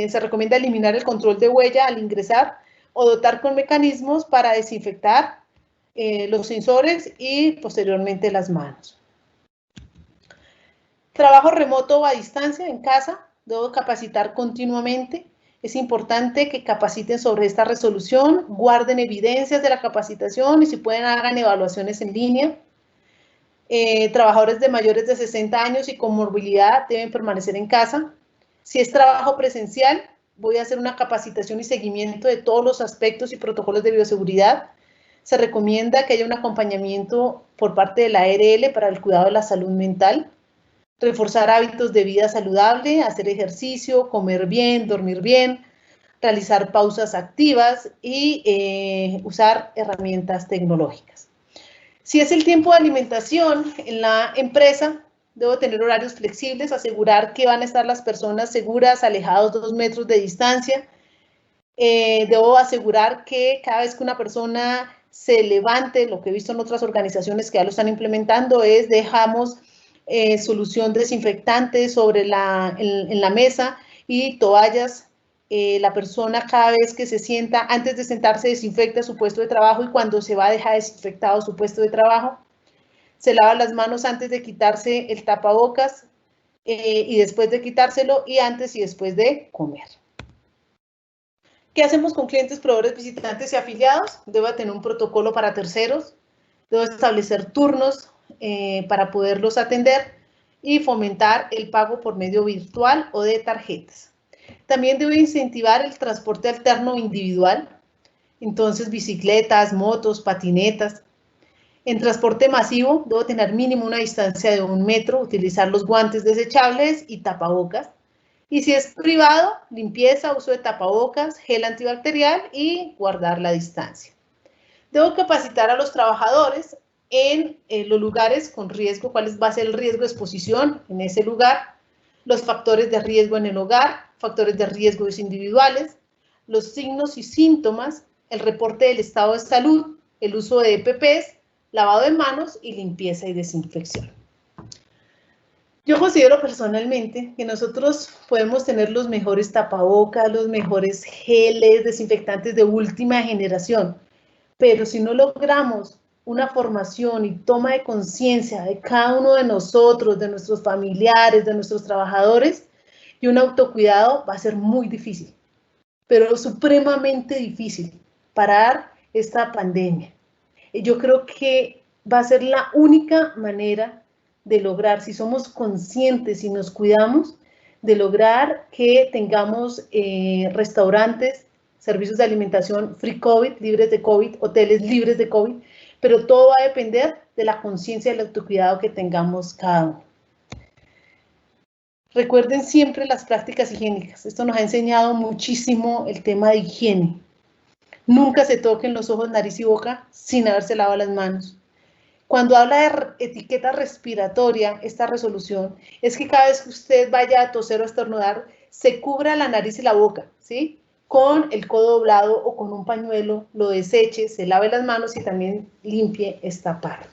se recomienda eliminar el control de huella al ingresar o dotar con mecanismos para desinfectar los sensores y posteriormente las manos. Trabajo remoto o a distancia en casa, debo capacitar continuamente. Es importante que capaciten sobre esta resolución, guarden evidencias de la capacitación y si pueden hagan evaluaciones en línea. Trabajadores de mayores de 60 años y con morbilidad deben permanecer en casa. Si es trabajo presencial, voy a hacer una capacitación y seguimiento de todos los aspectos y protocolos de bioseguridad. Se recomienda que haya un acompañamiento por parte de la ARL para el cuidado de la salud mental. Reforzar hábitos de vida saludable, hacer ejercicio, comer bien, dormir bien, realizar pausas activas y usar herramientas tecnológicas. Si es el tiempo de alimentación en la empresa, debo tener horarios flexibles, asegurar que van a estar las personas seguras, alejados 2 metros de distancia. Debo asegurar que cada vez que una persona se levante, lo que he visto en otras organizaciones que ya lo están implementando es dejamos solución desinfectante sobre en la mesa y toallas. La persona cada vez que se sienta, antes de sentarse, desinfecta su puesto de trabajo y cuando se va deja desinfectado su puesto de trabajo. Se lava las manos antes de quitarse el tapabocas y después de quitárselo y antes y después de comer. ¿Qué hacemos con clientes, proveedores, visitantes y afiliados? Debo tener un protocolo para terceros, debo establecer turnos para poderlos atender y fomentar el pago por medio virtual o de tarjetas. También debo incentivar el transporte alterno individual, entonces bicicletas, motos, patinetas. En transporte masivo debo tener mínimo una distancia de 1 metro, utilizar los guantes desechables y tapabocas. Y si es privado, limpieza, uso de tapabocas, gel antibacterial y guardar la distancia. Debo capacitar a los trabajadores en los lugares con riesgo, cuál va a ser el riesgo de exposición en ese lugar, los factores de riesgo en el hogar, factores de riesgo individuales, los signos y síntomas, el reporte del estado de salud, el uso de EPPs, lavado de manos y limpieza y desinfección. Yo considero personalmente que nosotros podemos tener los mejores tapabocas, los mejores geles, desinfectantes de última generación, pero si no logramos una formación y toma de conciencia de cada uno de nosotros, de nuestros familiares, de nuestros trabajadores, y un autocuidado, va a ser muy difícil, pero supremamente difícil parar esta pandemia. Yo creo que va a ser la única manera de lograr, si somos conscientes y nos cuidamos, de lograr que tengamos restaurantes, servicios de alimentación free COVID, libres de COVID, hoteles libres de COVID, pero todo va a depender de la conciencia y el autocuidado que tengamos cada uno. Recuerden siempre las prácticas higiénicas. Esto nos ha enseñado muchísimo el tema de higiene. Nunca se toquen los ojos, nariz y boca sin haberse lavado las manos. Cuando habla de etiqueta respiratoria, esta resolución, es que cada vez que usted vaya a toser o estornudar, se cubra la nariz y la boca, ¿sí? Con el codo doblado o con un pañuelo, lo deseche, se lave las manos y también limpie esta parte.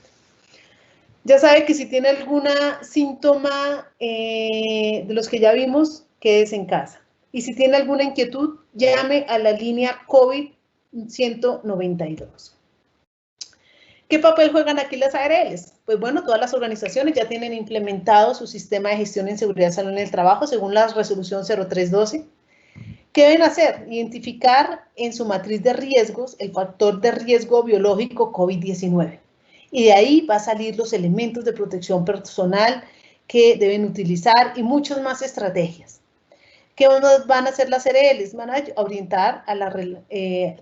Ya sabe que si tiene algún síntoma de los que ya vimos, quédese en casa. Y si tiene alguna inquietud, llame a la línea COVID-192. ¿Qué papel juegan aquí las ARLs? Pues bueno, todas las organizaciones ya tienen implementado su sistema de gestión en seguridad y salud en el trabajo según la resolución 0312. ¿Qué deben hacer? Identificar en su matriz de riesgos el factor de riesgo biológico COVID-19. Y de ahí va a salir los elementos de protección personal que deben utilizar y muchas más estrategias. ¿Qué van a hacer las CRLs? Van a orientar a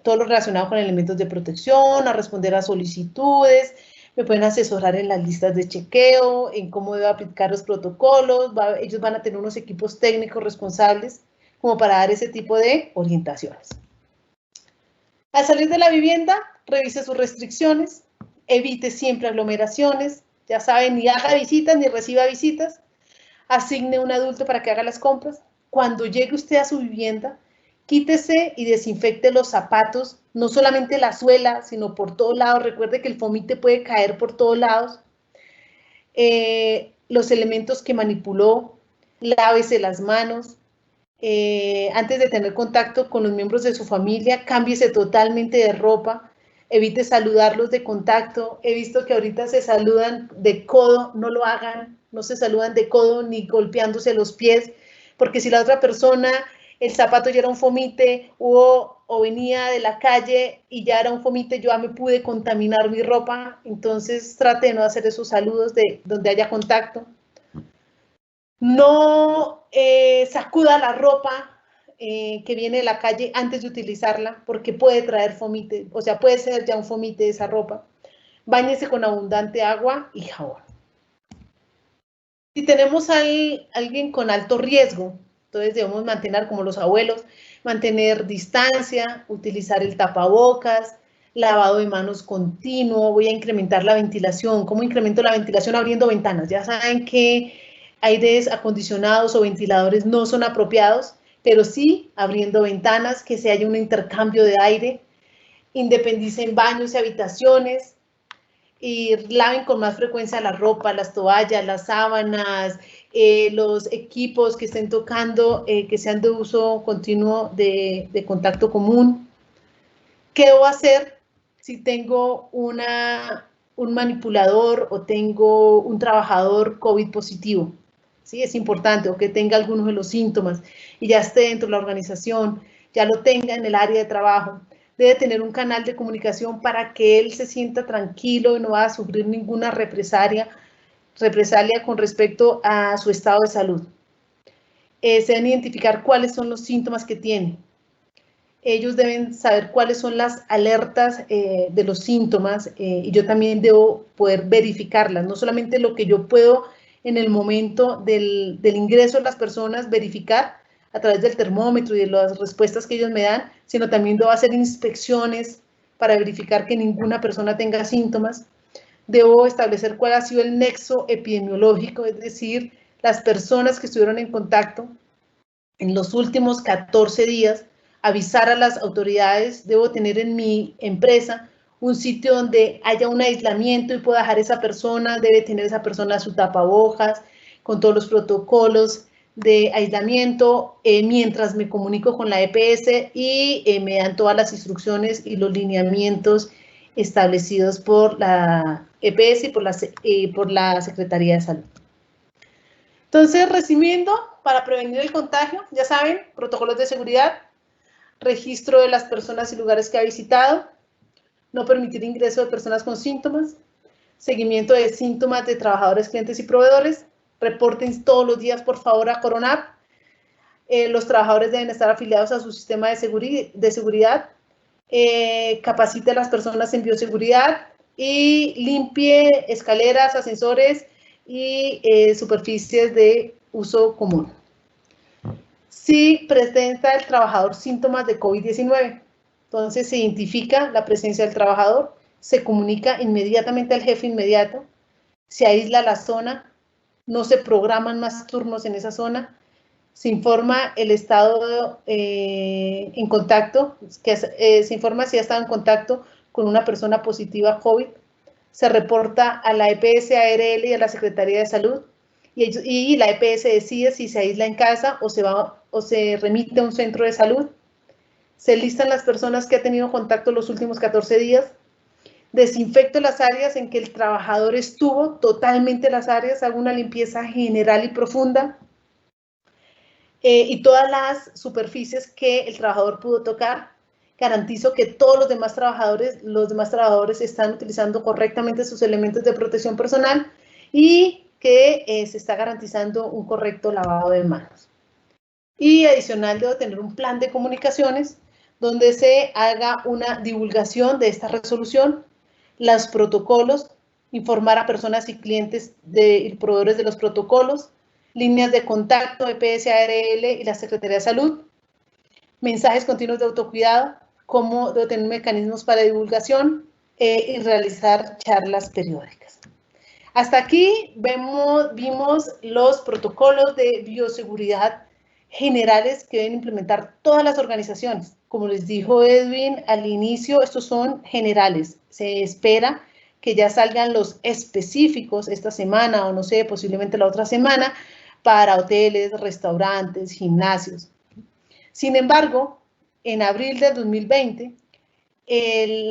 todo lo relacionado con elementos de protección, a responder a solicitudes, me pueden asesorar en las listas de chequeo, en cómo debo aplicar los protocolos, ellos van a tener unos equipos técnicos responsables como para dar ese tipo de orientaciones. Al salir de la vivienda, revise sus restricciones, evite siempre aglomeraciones, ya saben, ni haga visitas ni reciba visitas, asigne un adulto para que haga las compras. Cuando llegue usted a su vivienda, quítese y desinfecte los zapatos, no solamente la suela, sino por todos lados. Recuerde que el fomite puede caer por todos lados. Los elementos que manipuló, lávese las manos. Antes de tener contacto con los miembros de su familia, cámbiese totalmente de ropa. Evite saludarlos de contacto. He visto que ahorita se saludan de codo, no lo hagan. No se saludan de codo ni golpeándose los pies, porque si la otra persona, el zapato ya era un fomite o venía de la calle y ya era un fomite, yo ya me pude contaminar mi ropa, entonces trate de no hacer esos saludos de donde haya contacto. No sacuda la ropa que viene de la calle antes de utilizarla, porque puede traer fomite, o sea, puede ser ya un fomite esa ropa. Báñese con abundante agua y jabón. Si tenemos a alguien con alto riesgo, entonces debemos mantener, como los abuelos, mantener distancia, utilizar el tapabocas, lavado de manos continuo, voy a incrementar la ventilación. ¿Cómo incremento la ventilación? Abriendo ventanas. Ya saben que aires acondicionados o ventiladores no son apropiados, pero sí abriendo ventanas, que se haya un intercambio de aire, independicen baños y habitaciones, y laven con más frecuencia la ropa, las toallas, las sábanas, los equipos que estén tocando, que sean de uso continuo de contacto común. ¿Qué debo hacer si tengo un manipulador o tengo un trabajador COVID positivo? ¿Sí? Es importante, o que tenga algunos de los síntomas y ya esté dentro de la organización, ya lo tenga en el área de trabajo. Debe tener un canal de comunicación para que él se sienta tranquilo y no va a sufrir ninguna represalia con respecto a su estado de salud. Se deben identificar cuáles son los síntomas que tiene. Ellos deben saber cuáles son las alertas de los síntomas, y yo también debo poder verificarlas, no solamente lo que yo puedo en el momento del ingreso de las personas verificar a través del termómetro y de las respuestas que ellos me dan, sino también debo hacer inspecciones para verificar que ninguna persona tenga síntomas. Debo establecer cuál ha sido el nexo epidemiológico, es decir, las personas que estuvieron en contacto en los últimos 14 días, avisar a las autoridades. Debo tener en mi empresa un sitio donde haya un aislamiento y pueda dejar esa persona, debe tener esa persona su tapabocas, con todos los protocolos de aislamiento, mientras me comunico con la EPS y me dan todas las instrucciones y los lineamientos establecidos por la EPS y por la Secretaría de Salud. Entonces, resumiendo, para prevenir el contagio, ya saben, protocolos de seguridad, registro de las personas y lugares que ha visitado, no permitir ingreso de personas con síntomas, seguimiento de síntomas de trabajadores, clientes y proveedores, reporten todos los días, por favor, a Coronap. Los trabajadores deben estar afiliados a su sistema de seguridad, capacite a las personas en bioseguridad y limpie escaleras, ascensores y superficies de uso común. Si presenta el trabajador síntomas de COVID-19, entonces se identifica la presencia del trabajador, se comunica inmediatamente al jefe inmediato, se aísla la zona, no se programan más turnos en esa zona, se informa el estado en contacto, se informa si ha estado en contacto con una persona positiva COVID, se reporta a la EPS, ARL y a la Secretaría de Salud, y la EPS decide si se aísla en casa o se remite a un centro de salud. Se listan las personas que ha tenido contacto los últimos 14 días. Desinfecto las áreas en que el trabajador estuvo, totalmente las áreas, hago una limpieza general y profunda. Y todas las superficies que el trabajador pudo tocar. Garantizo que todos los demás trabajadores están utilizando correctamente sus elementos de protección personal y que se está garantizando un correcto lavado de manos. Y adicional, debo tener un plan de comunicaciones donde se haga una divulgación de esta resolución, los protocolos, informar a personas y clientes y proveedores de los protocolos, líneas de contacto, EPS, ARL y la Secretaría de Salud, mensajes continuos de autocuidado, cómo debo tener mecanismos para divulgación y realizar charlas periódicas. Hasta aquí vimos los protocolos de bioseguridad generales que deben implementar todas las organizaciones. Como les dijo Edwin al inicio, estos son generales. Se espera que ya salgan los específicos esta semana o no sé, posiblemente la otra semana para hoteles, restaurantes, gimnasios. Sin embargo, en abril del 2020, el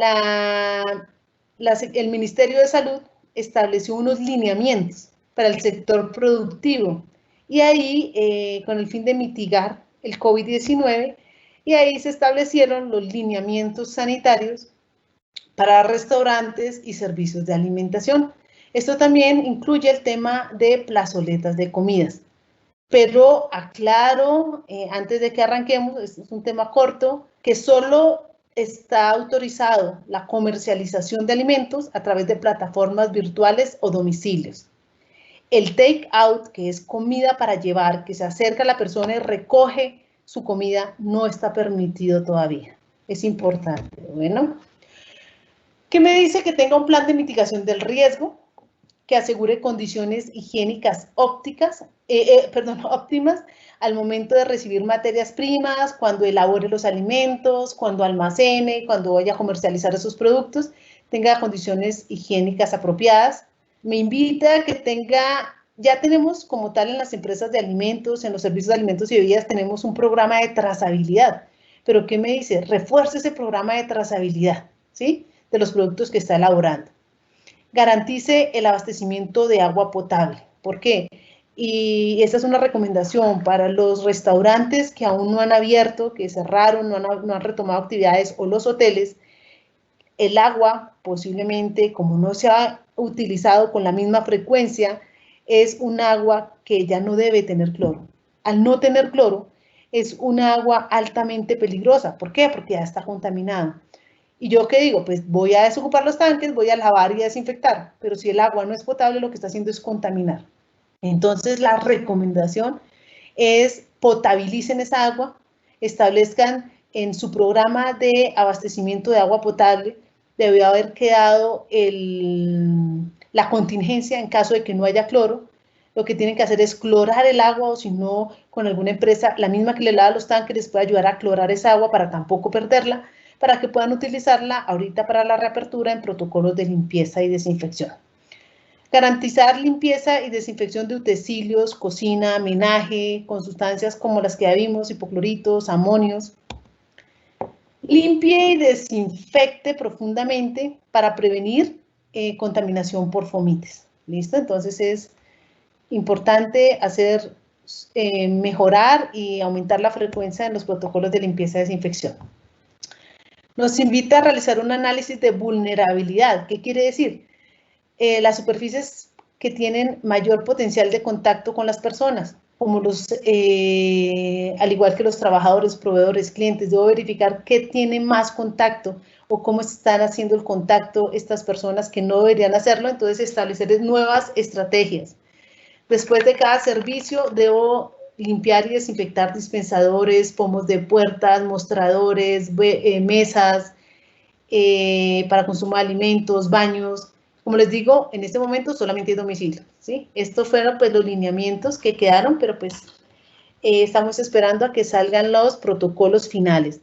Ministerio de Salud estableció unos lineamientos para el sector productivo y ahí, con el fin de mitigar el COVID-19, y ahí se establecieron los lineamientos sanitarios para restaurantes y servicios de alimentación. Esto también incluye el tema de plazoletas de comidas. Pero aclaro, antes de que arranquemos, este es un tema corto, que solo está autorizado la comercialización de alimentos a través de plataformas virtuales o domicilios. El take out, que es comida para llevar, que se acerca a la persona y recoge su comida, no está permitido todavía. Es importante. Bueno, ¿Qué me dice? Que tenga un plan de mitigación del riesgo, que asegure condiciones higiénicas óptimas al momento de recibir materias primas, cuando elabore los alimentos, cuando almacene, cuando vaya a comercializar esos productos, tenga condiciones higiénicas apropiadas. Me invita a que tenga, ya tenemos como tal en las empresas de alimentos, en los servicios de alimentos y bebidas, tenemos un programa de trazabilidad. Pero ¿qué me dice? Refuerce ese programa de trazabilidad, ¿sí? De los productos que está elaborando. Garantice el abastecimiento de agua potable. ¿Por qué? Y esta es una recomendación para los restaurantes que aún no han abierto, que cerraron, no han retomado actividades, o los hoteles. El agua, posiblemente, como no se ha utilizado con la misma frecuencia, es un agua que ya no debe tener cloro. Al no tener cloro, es un agua altamente peligrosa. ¿Por qué? Porque ya está contaminada. ¿Y yo qué digo? Pues voy a desocupar los tanques, voy a lavar y a desinfectar, pero si el agua no es potable, lo que está haciendo es contaminar. Entonces, la recomendación es potabilicen esa agua, establezcan en su programa de abastecimiento de agua potable, debió haber quedado la contingencia en caso de que no haya cloro. Lo que tienen que hacer es clorar el agua, o si no, con alguna empresa, la misma que le lava los tanques, les puede ayudar a clorar esa agua para tampoco perderla, para que puedan utilizarla ahorita para la reapertura en protocolos de limpieza y desinfección. Garantizar limpieza y desinfección de utensilios, cocina, menaje, con sustancias como las que ya vimos, hipocloritos, amonios. Limpie y desinfecte profundamente para prevenir contaminación por fomites. ¿Listo? Entonces es importante mejorar y aumentar la frecuencia en los protocolos de limpieza y desinfección. Nos invita a realizar un análisis de vulnerabilidad. ¿Qué quiere decir? Las superficies que tienen mayor potencial de contacto con las personas, como al igual que los trabajadores, proveedores, clientes. Debo verificar qué tiene más contacto o cómo están haciendo el contacto estas personas que no deberían hacerlo, entonces establecer nuevas estrategias. Después de cada servicio, debo limpiar y desinfectar dispensadores, pomos de puertas, mostradores, mesas para consumo de alimentos, baños. Como les digo, en este momento solamente hay domicilio, ¿sí? Estos fueron pues los lineamientos que quedaron, pero pues estamos esperando a que salgan los protocolos finales.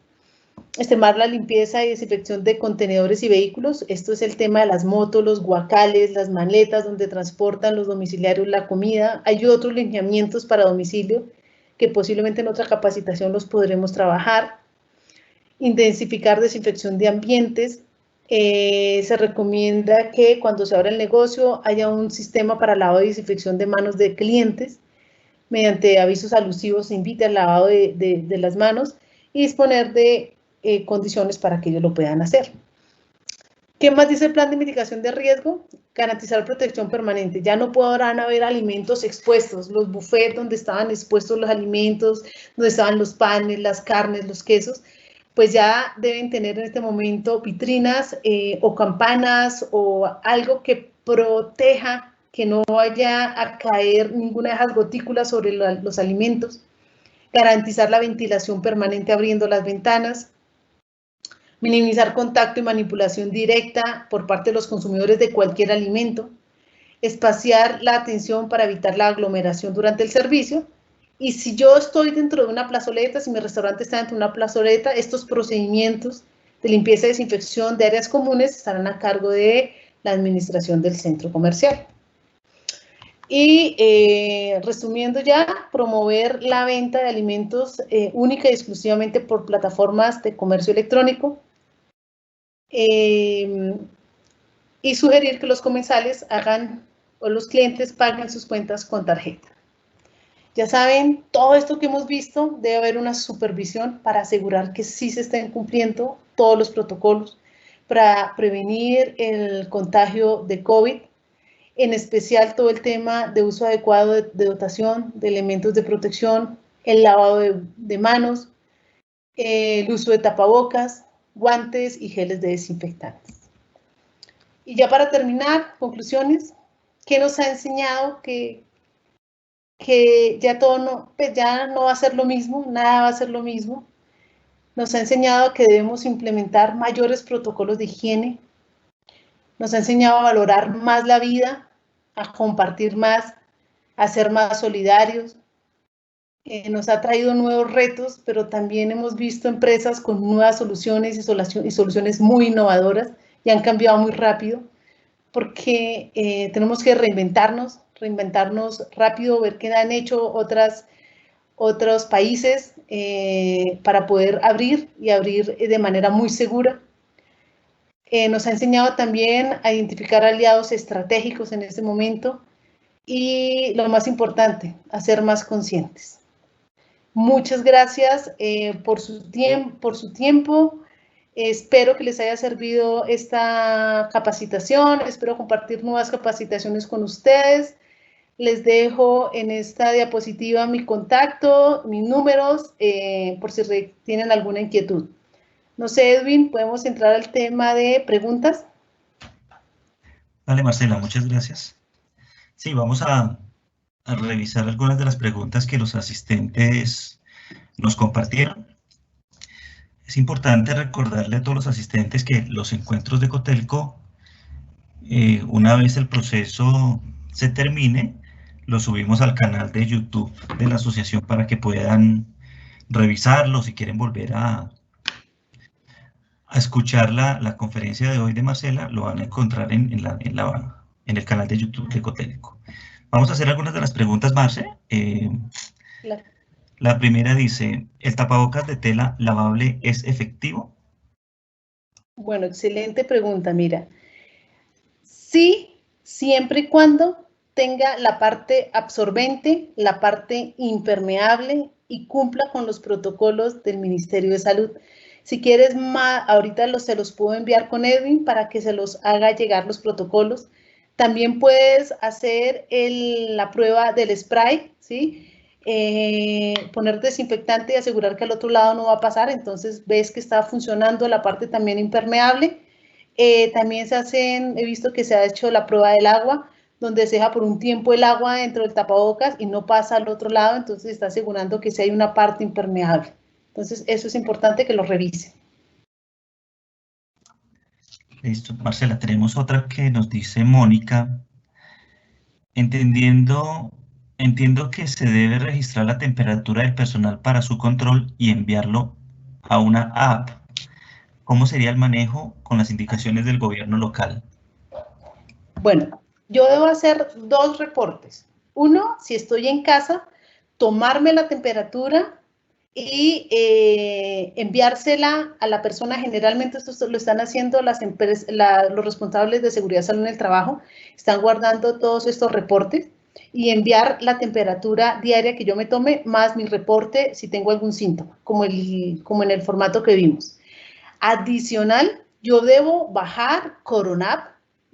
Extremar la limpieza y desinfección de contenedores y vehículos. Esto es el tema de las motos, los guacales, las maletas donde transportan los domiciliarios la comida. Hay otros lineamientos para domicilio que posiblemente en otra capacitación los podremos trabajar. Intensificar desinfección de ambientes. Se recomienda que cuando se abra el negocio haya un sistema para lavado y desinfección de manos de clientes. Mediante avisos alusivos se invita al lavado de las manos y disponer de condiciones para que ellos lo puedan hacer. ¿Qué más dice el plan de mitigación de riesgo? Garantizar protección permanente. Ya no podrán haber alimentos expuestos, los buffets donde estaban expuestos los alimentos, donde estaban los panes, las carnes, los quesos, pues ya deben tener en este momento vitrinas o campanas o algo que proteja que no vaya a caer ninguna de esas gotículas sobre los alimentos. Garantizar la ventilación permanente abriendo las ventanas. Minimizar contacto y manipulación directa por parte de los consumidores de cualquier alimento. Espaciar la atención para evitar la aglomeración durante el servicio. Y si yo estoy dentro de una plazoleta, si mi restaurante está dentro de una plazoleta, estos procedimientos de limpieza y desinfección de áreas comunes estarán a cargo de la administración del centro comercial. Y resumiendo ya, promover la venta de alimentos única y exclusivamente por plataformas de comercio electrónico. Y sugerir que los comensales hagan o los clientes paguen sus cuentas con tarjeta. Ya saben, todo esto que hemos visto, debe haber una supervisión para asegurar que sí se estén cumpliendo todos los protocolos para prevenir el contagio de COVID, en especial todo el tema de uso adecuado de dotación de elementos de protección, el lavado de manos, el uso de tapabocas, guantes y geles de desinfectantes. Y ya para terminar, conclusiones, ¿qué nos ha enseñado? Que ya todo ya no va a ser lo mismo, nada va a ser lo mismo. Nos ha enseñado que debemos implementar mayores protocolos de higiene, Nos ha enseñado a valorar más la vida, a compartir más, a ser más solidarios. Nos ha traído nuevos retos, pero también hemos visto empresas con nuevas soluciones y soluciones muy innovadoras y han cambiado muy rápido, porque tenemos que reinventarnos rápido, ver qué han hecho otros países para poder abrir de manera muy segura. Nos ha enseñado también a identificar aliados estratégicos en este momento y, lo más importante, a ser más conscientes. Muchas gracias por su tiempo. Espero que les haya servido esta capacitación. Espero compartir nuevas capacitaciones con ustedes. Les dejo en esta diapositiva mi contacto, mis números, por si tienen alguna inquietud. No sé, Edwin, ¿podemos entrar al tema de preguntas? Vale, Marcela, muchas gracias. Sí, vamos a revisar algunas de las preguntas que los asistentes nos compartieron. Es importante recordarle a todos los asistentes que los encuentros de Cotelco, una vez el proceso se termine, lo subimos al canal de YouTube de la asociación para que puedan revisarlo. Si quieren volver a escuchar la conferencia de hoy de Marcela, lo van a encontrar en el canal de YouTube de Cotelco. Vamos a hacer algunas de las preguntas, Marce. Claro. La primera dice, ¿el tapabocas de tela lavable es efectivo? Bueno, excelente pregunta, mira. Sí, siempre y cuando tenga la parte absorbente, la parte impermeable y cumpla con los protocolos del Ministerio de Salud. Si quieres más, ahorita se los puedo enviar con Edwin para que se los haga llegar los protocolos. También puedes hacer la prueba del spray, ¿sí? Poner desinfectante y asegurar que al otro lado no va a pasar, entonces ves que está funcionando la parte también impermeable. También he visto que se ha hecho la prueba del agua, donde se deja por un tiempo el agua dentro del tapabocas y no pasa al otro lado, entonces está asegurando que sí hay una parte impermeable. Entonces, eso es importante que lo revisen. Listo, Marcela, tenemos otra que nos dice Mónica. Entiendo que se debe registrar la temperatura del personal para su control y enviarlo a una app. ¿Cómo sería el manejo con las indicaciones del gobierno local? Bueno, yo debo hacer 2 reportes. Uno, si estoy en casa, tomarme la temperatura y enviársela a la persona. Generalmente esto lo están haciendo los responsables de seguridad salud en el trabajo, están guardando todos estos reportes y enviar la temperatura diaria que yo me tome más mi reporte si tengo algún síntoma, como en el formato que vimos. Adicional, yo debo bajar Coronap,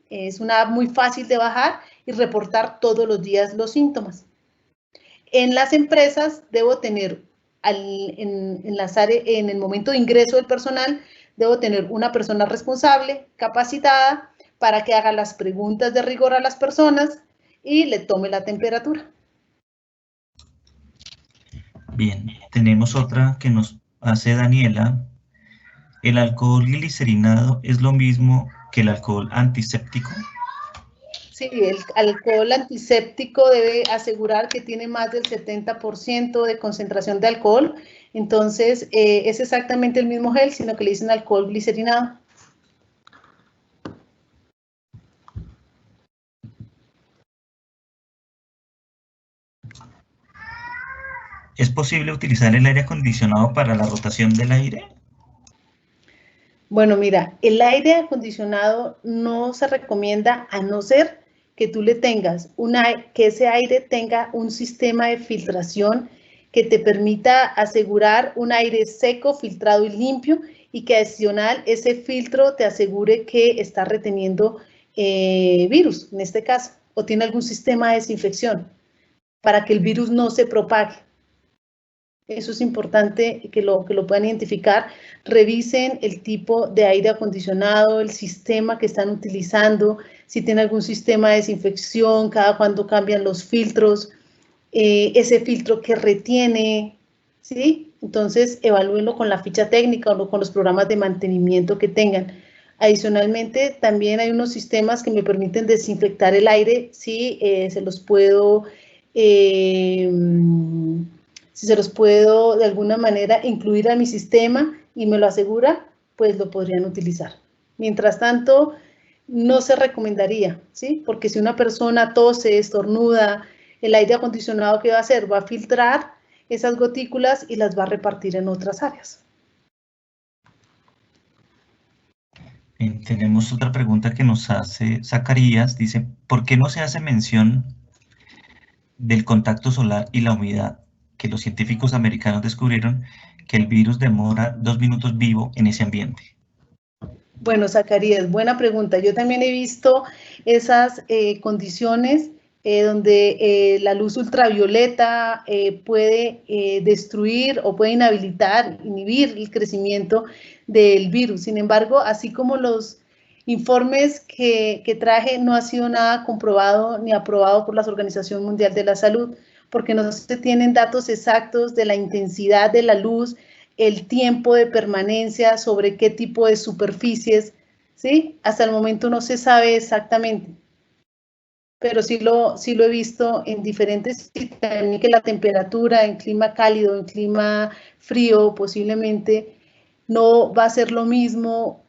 es una app muy fácil de bajar y reportar todos los días los síntomas. En las empresas debo tener en el momento de ingreso del personal, debo tener una persona responsable, capacitada, para que haga las preguntas de rigor a las personas y le tome la temperatura. Bien, tenemos otra que nos hace Daniela. ¿El alcohol glicerinado es lo mismo que el alcohol antiséptico? Sí, el alcohol antiséptico debe asegurar que tiene más del 70% de concentración de alcohol. Entonces, es exactamente el mismo gel, sino que le dicen alcohol glicerinado. ¿Es posible utilizar el aire acondicionado para la rotación del aire? Bueno, mira, el aire acondicionado no se recomienda a no ser que tú le tengas que ese aire tenga un sistema de filtración que te permita asegurar un aire seco, filtrado y limpio, y que adicional ese filtro te asegure que está reteniendo virus, en este caso, o tiene algún sistema de desinfección para que el virus no se propague. Eso es importante que lo puedan identificar. Revisen el tipo de aire acondicionado, el sistema que están utilizando, si tiene algún sistema de desinfección, cada cuando cambian los filtros, ese filtro que retiene, ¿sí? Entonces, evalúenlo con la ficha técnica o con los programas de mantenimiento que tengan. Adicionalmente, también hay unos sistemas que me permiten desinfectar el aire si se los puedo de alguna manera incluir a mi sistema y me lo asegura, pues lo podrían utilizar. Mientras tanto, no se recomendaría, ¿sí? Porque si una persona tose, estornuda, el aire acondicionado, ¿qué va a hacer? Va a filtrar esas gotículas y las va a repartir en otras áreas. Tenemos otra pregunta que nos hace Zacarías. Dice, ¿por qué no se hace mención del contacto solar y la humedad? Que los científicos americanos descubrieron que el virus demora 2 minutos vivo en ese ambiente. Bueno, Zacarías, buena pregunta. Yo también he visto esas condiciones donde la luz ultravioleta puede destruir o puede inhibir el crecimiento del virus. Sin embargo, así como los informes que traje, no ha sido nada comprobado ni aprobado por la Organización Mundial de la Salud, porque no se tienen datos exactos de la intensidad de la luz, el tiempo de permanencia, sobre qué tipo de superficies, ¿sí? Hasta el momento no se sabe exactamente, pero sí lo he visto en diferentes, y también que la temperatura en clima cálido, en clima frío, posiblemente no va a ser lo mismo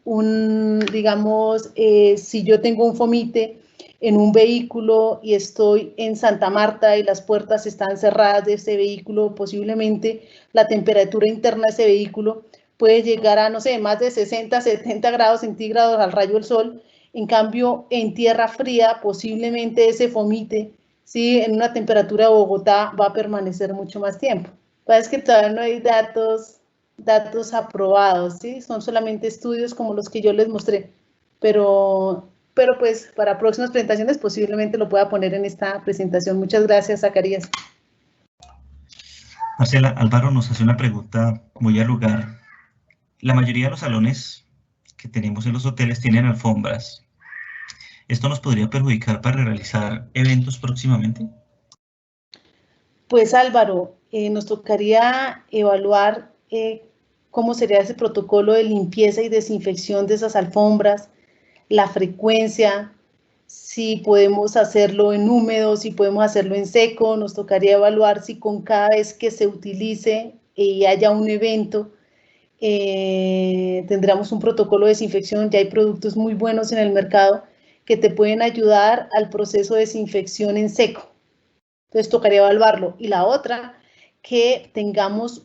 digamos, si yo tengo un fomite en un vehículo y estoy en Santa Marta y las puertas están cerradas de ese vehículo, posiblemente la temperatura interna de ese vehículo puede llegar a, no sé, más de 60, 70 grados centígrados al rayo del sol. En cambio, en tierra fría, posiblemente ese fomite, ¿sí? En una temperatura de Bogotá va a permanecer mucho más tiempo. Parece que todavía no hay datos aprobados, ¿sí? Son solamente estudios como los que yo les mostré, pero pues para próximas presentaciones posiblemente lo pueda poner en esta presentación. Muchas gracias, Zacarías. Marcela, Álvaro nos hace una pregunta muy al lugar. La mayoría de los salones que tenemos en los hoteles tienen alfombras. ¿Esto nos podría perjudicar para realizar eventos próximamente? Pues Álvaro, nos tocaría evaluar cómo sería ese protocolo de limpieza y desinfección de esas alfombras, la frecuencia, si podemos hacerlo en húmedo, si podemos hacerlo en seco. Nos tocaría evaluar si con cada vez que se utilice y haya un evento, tendremos un protocolo de desinfección. Ya hay productos muy buenos en el mercado que te pueden ayudar al proceso de desinfección en seco. Entonces tocaría evaluarlo. Y la otra, que tengamos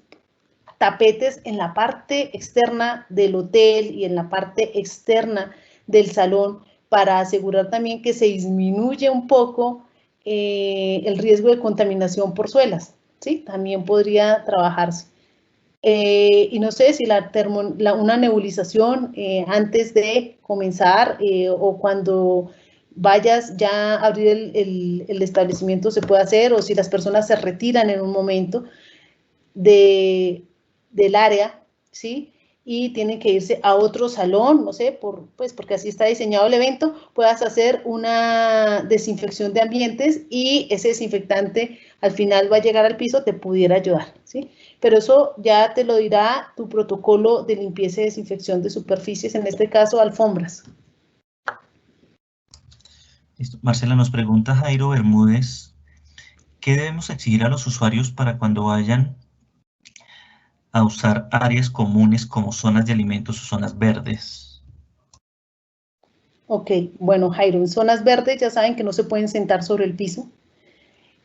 tapetes en la parte externa del hotel y en la parte externa del salón para asegurar también que se disminuye un poco el riesgo de contaminación por suelas, ¿sí? También podría trabajarse. Y no sé si una nebulización antes de comenzar o cuando vayas ya a abrir el establecimiento se puede hacer, o si las personas se retiran en un momento del área, ¿sí? Y tienen que irse a otro salón, no sé, pues porque así está diseñado el evento, puedas hacer una desinfección de ambientes y ese desinfectante al final va a llegar al piso, te pudiera ayudar, ¿sí? Pero eso ya te lo dirá tu protocolo de limpieza y desinfección de superficies, en este caso alfombras. Listo. Marcela, nos pregunta Jairo Bermúdez, ¿qué debemos exigir a los usuarios para cuando vayan a usar áreas comunes como zonas de alimentos o zonas verdes? Ok, bueno, Jairo, en zonas verdes ya saben que no se pueden sentar sobre el piso.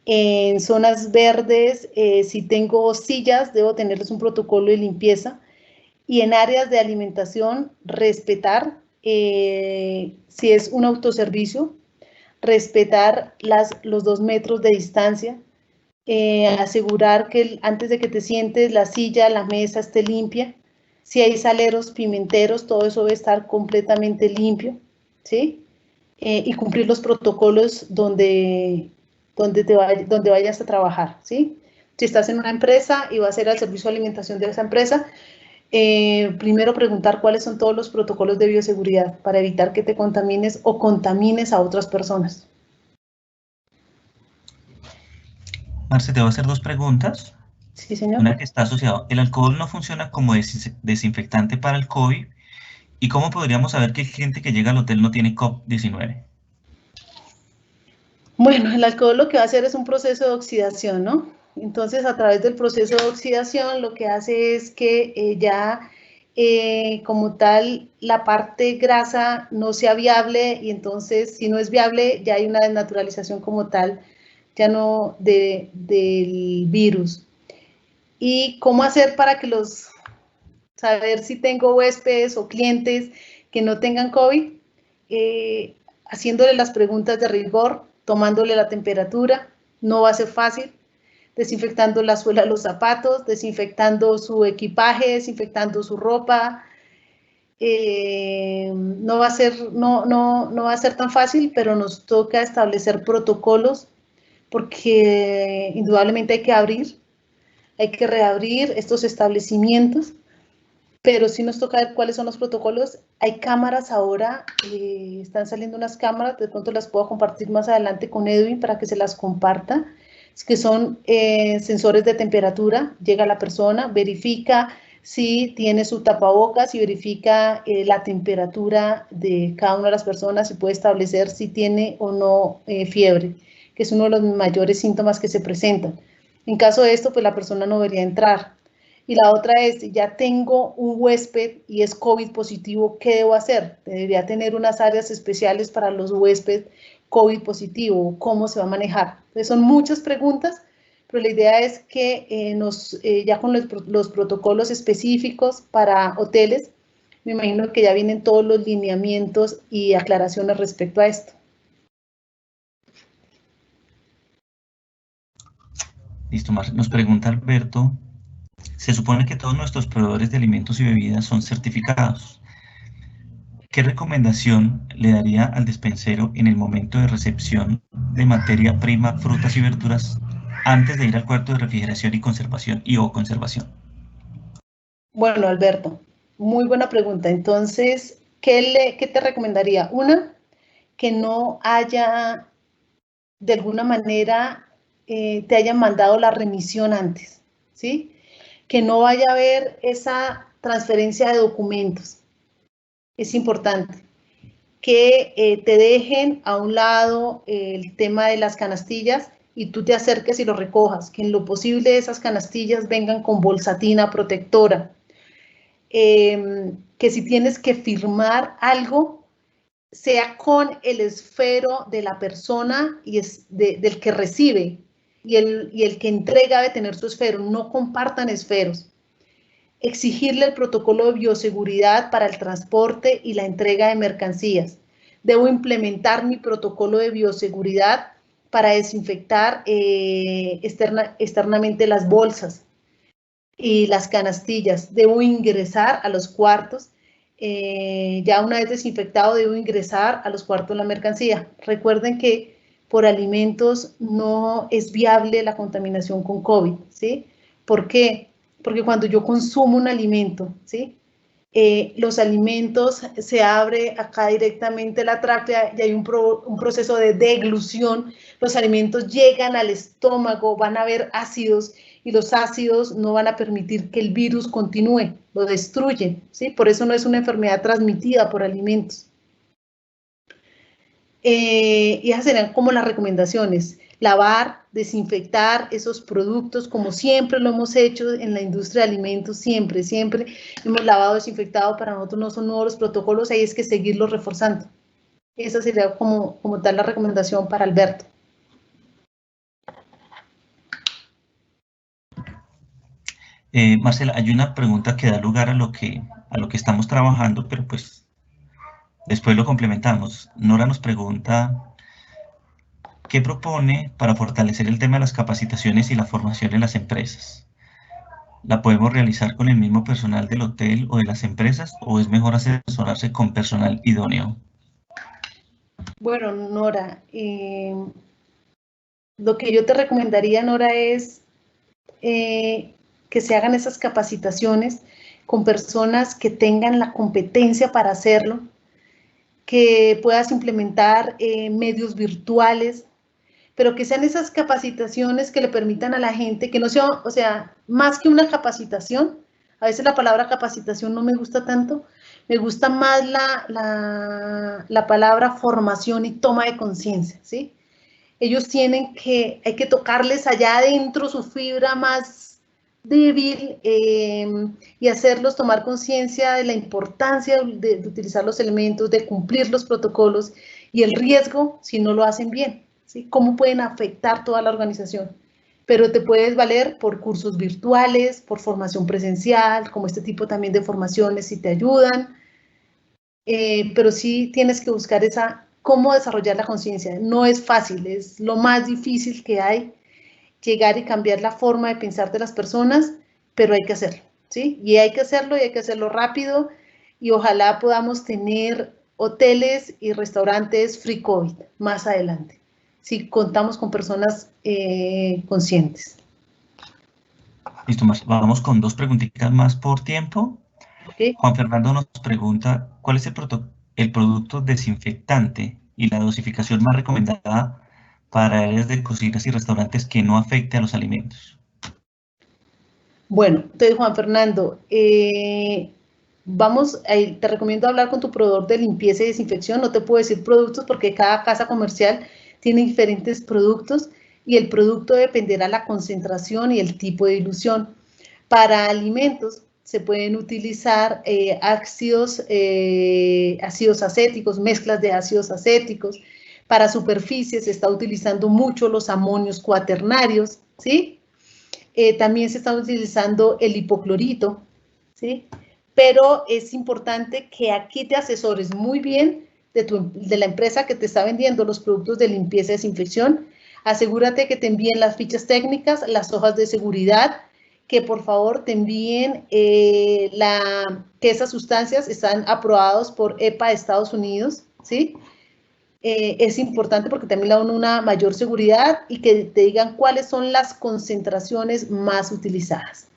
En zonas verdes, si tengo sillas, debo tenerles un protocolo de limpieza. Y en áreas de alimentación, respetar, si es un autoservicio, respetar los 2 metros de distancia, asegurar que antes de que te sientes la silla, la mesa esté limpia. Si hay saleros, pimenteros, todo eso debe estar completamente limpio, ¿sí? Y cumplir los protocolos donde vayas a trabajar, ¿sí? Si estás en una empresa y vas a ir al servicio de alimentación de esa empresa, primero preguntar cuáles son todos los protocolos de bioseguridad para evitar que te contamines o contamines a otras personas. Marce, te voy a hacer 2 preguntas. Sí, señor. Una que está asociada. El alcohol no funciona como desinfectante para el COVID ¿Y cómo podríamos saber que gente que llega al hotel no tiene COVID-19? Bueno, el alcohol lo que va a hacer es un proceso de oxidación, ¿no? Entonces, a través del proceso de oxidación, lo que hace es que como tal, la parte grasa no sea viable y entonces, si no es viable, ya hay una desnaturalización como tal, ya no del virus. ¿Y cómo hacer para que saber si tengo huéspedes o clientes que no tengan COVID? Haciéndole las preguntas de rigor, tomándole la temperatura, no va a ser fácil, desinfectando la suela de los zapatos, desinfectando su equipaje, desinfectando su ropa. No va a ser tan fácil, pero nos toca establecer protocolos porque indudablemente hay que reabrir estos establecimientos, pero sí nos toca ver cuáles son los protocolos. Hay cámaras ahora, están saliendo unas cámaras, de pronto las puedo compartir más adelante con Edwin para que se las comparta, que son sensores de temperatura. Llega la persona, verifica si tiene su tapabocas y verifica la temperatura de cada una de las personas y puede establecer si tiene o no fiebre, que es uno de los mayores síntomas que se presentan. En caso de esto, pues la persona no debería entrar. Y la otra es, ya tengo un huésped y es COVID positivo, ¿qué debo hacer? Debería tener unas áreas especiales para los huéspedes COVID positivo, ¿cómo se va a manejar? Entonces son muchas preguntas, pero la idea es que ya con los protocolos específicos para hoteles, me imagino que ya vienen todos los lineamientos y aclaraciones respecto a esto. Listo, Marce. Nos pregunta Alberto, se supone que todos nuestros proveedores de alimentos y bebidas son certificados. ¿Qué recomendación le daría al despensero en el momento de recepción de materia prima, frutas y verduras antes de ir al cuarto de refrigeración y conservación o conservación? Bueno, Alberto, muy buena pregunta. Entonces, ¿qué te recomendaría? Una, que no haya, de alguna manera, te hayan mandado la remisión antes, ¿sí? Que no vaya a haber esa transferencia de documentos. Es importante. Que te dejen a un lado el tema de las canastillas y tú te acerques y lo recojas. Que en lo posible esas canastillas vengan con bolsatina protectora. Que si tienes que firmar algo, sea con el esfero de la persona y del que recibe y el que entrega de tener su esfero. No compartan esferos. Exigirle el protocolo de bioseguridad para el transporte y la entrega de mercancías. Debo implementar mi protocolo de bioseguridad para desinfectar externamente las bolsas y las canastillas. Debo ingresar a los cuartos. Ya una vez desinfectado, debo ingresar a los cuartos de la mercancía. Recuerden que por alimentos no es viable la contaminación con COVID, ¿sí? ¿Por qué? Porque cuando yo consumo un alimento, ¿sí? Los alimentos, se abre acá directamente la tráquea y hay un proceso de deglución. Los alimentos llegan al estómago, van a haber ácidos y los ácidos no van a permitir que el virus continúe, lo destruyen, ¿sí? Por eso no es una enfermedad transmitida por alimentos. Y esas serían como las recomendaciones. Lavar, desinfectar esos productos, como siempre lo hemos hecho en la industria de alimentos, siempre hemos lavado, desinfectado. Para nosotros no son nuevos los protocolos, hay es que seguirlos reforzando. Esa sería como tal la recomendación para Alberto. Marcela, hay una pregunta que da lugar a lo que estamos trabajando, pero pues después lo complementamos. Nora nos pregunta, ¿qué propone para fortalecer el tema de las capacitaciones y la formación en las empresas? ¿La podemos realizar con el mismo personal del hotel o de las empresas o es mejor asesorarse con personal idóneo? Bueno, Nora, lo que yo te recomendaría, Nora, es que se hagan esas capacitaciones con personas que tengan la competencia para hacerlo, que puedas implementar medios virtuales, pero que sean esas capacitaciones que le permitan a la gente, que no sea, o sea, más que una capacitación, A veces la palabra capacitación no me gusta tanto, me gusta más la palabra formación y toma de conciencia, ¿sí? Ellos hay que tocarles allá adentro su fibra más débil y hacerlos tomar conciencia de la importancia de utilizar los elementos, de cumplir los protocolos y el riesgo si no lo hacen bien, ¿sí? Cómo pueden afectar toda la organización. Pero te puedes valer por cursos virtuales, por formación presencial, como este tipo también de formaciones si te ayudan, pero sí tienes que buscar cómo desarrollar la conciencia. No es fácil, es lo más difícil que hay, llegar y cambiar la forma de pensar de las personas, pero hay que hacerlo, ¿sí? Y hay que hacerlo rápido, y ojalá podamos tener hoteles y restaurantes free COVID más adelante, si contamos con personas conscientes. Listo, vamos con 2 preguntitas más por tiempo. ¿Okay? Juan Fernando nos pregunta, ¿cuál es el producto desinfectante y la dosificación más recomendada para áreas de cocinas y restaurantes que no afecte a los alimentos? Bueno, entonces Juan Fernando, te recomiendo hablar con tu proveedor de limpieza y desinfección. No te puedo decir productos porque cada casa comercial tiene diferentes productos y el producto dependerá de la concentración y el tipo de dilución. Para alimentos se pueden utilizar ácidos acéticos, mezclas de ácidos acéticos. Para superficies se está utilizando mucho los amonios cuaternarios, ¿sí? También se está utilizando el hipoclorito, ¿sí? Pero es importante que aquí te asesores muy bien de la empresa que te está vendiendo los productos de limpieza y desinfección. Asegúrate que te envíen las fichas técnicas, las hojas de seguridad, que por favor te envíen que esas sustancias están aprobadas por EPA de Estados Unidos, ¿sí? Es importante porque también le dan una mayor seguridad y que te digan cuáles son las concentraciones más utilizadas,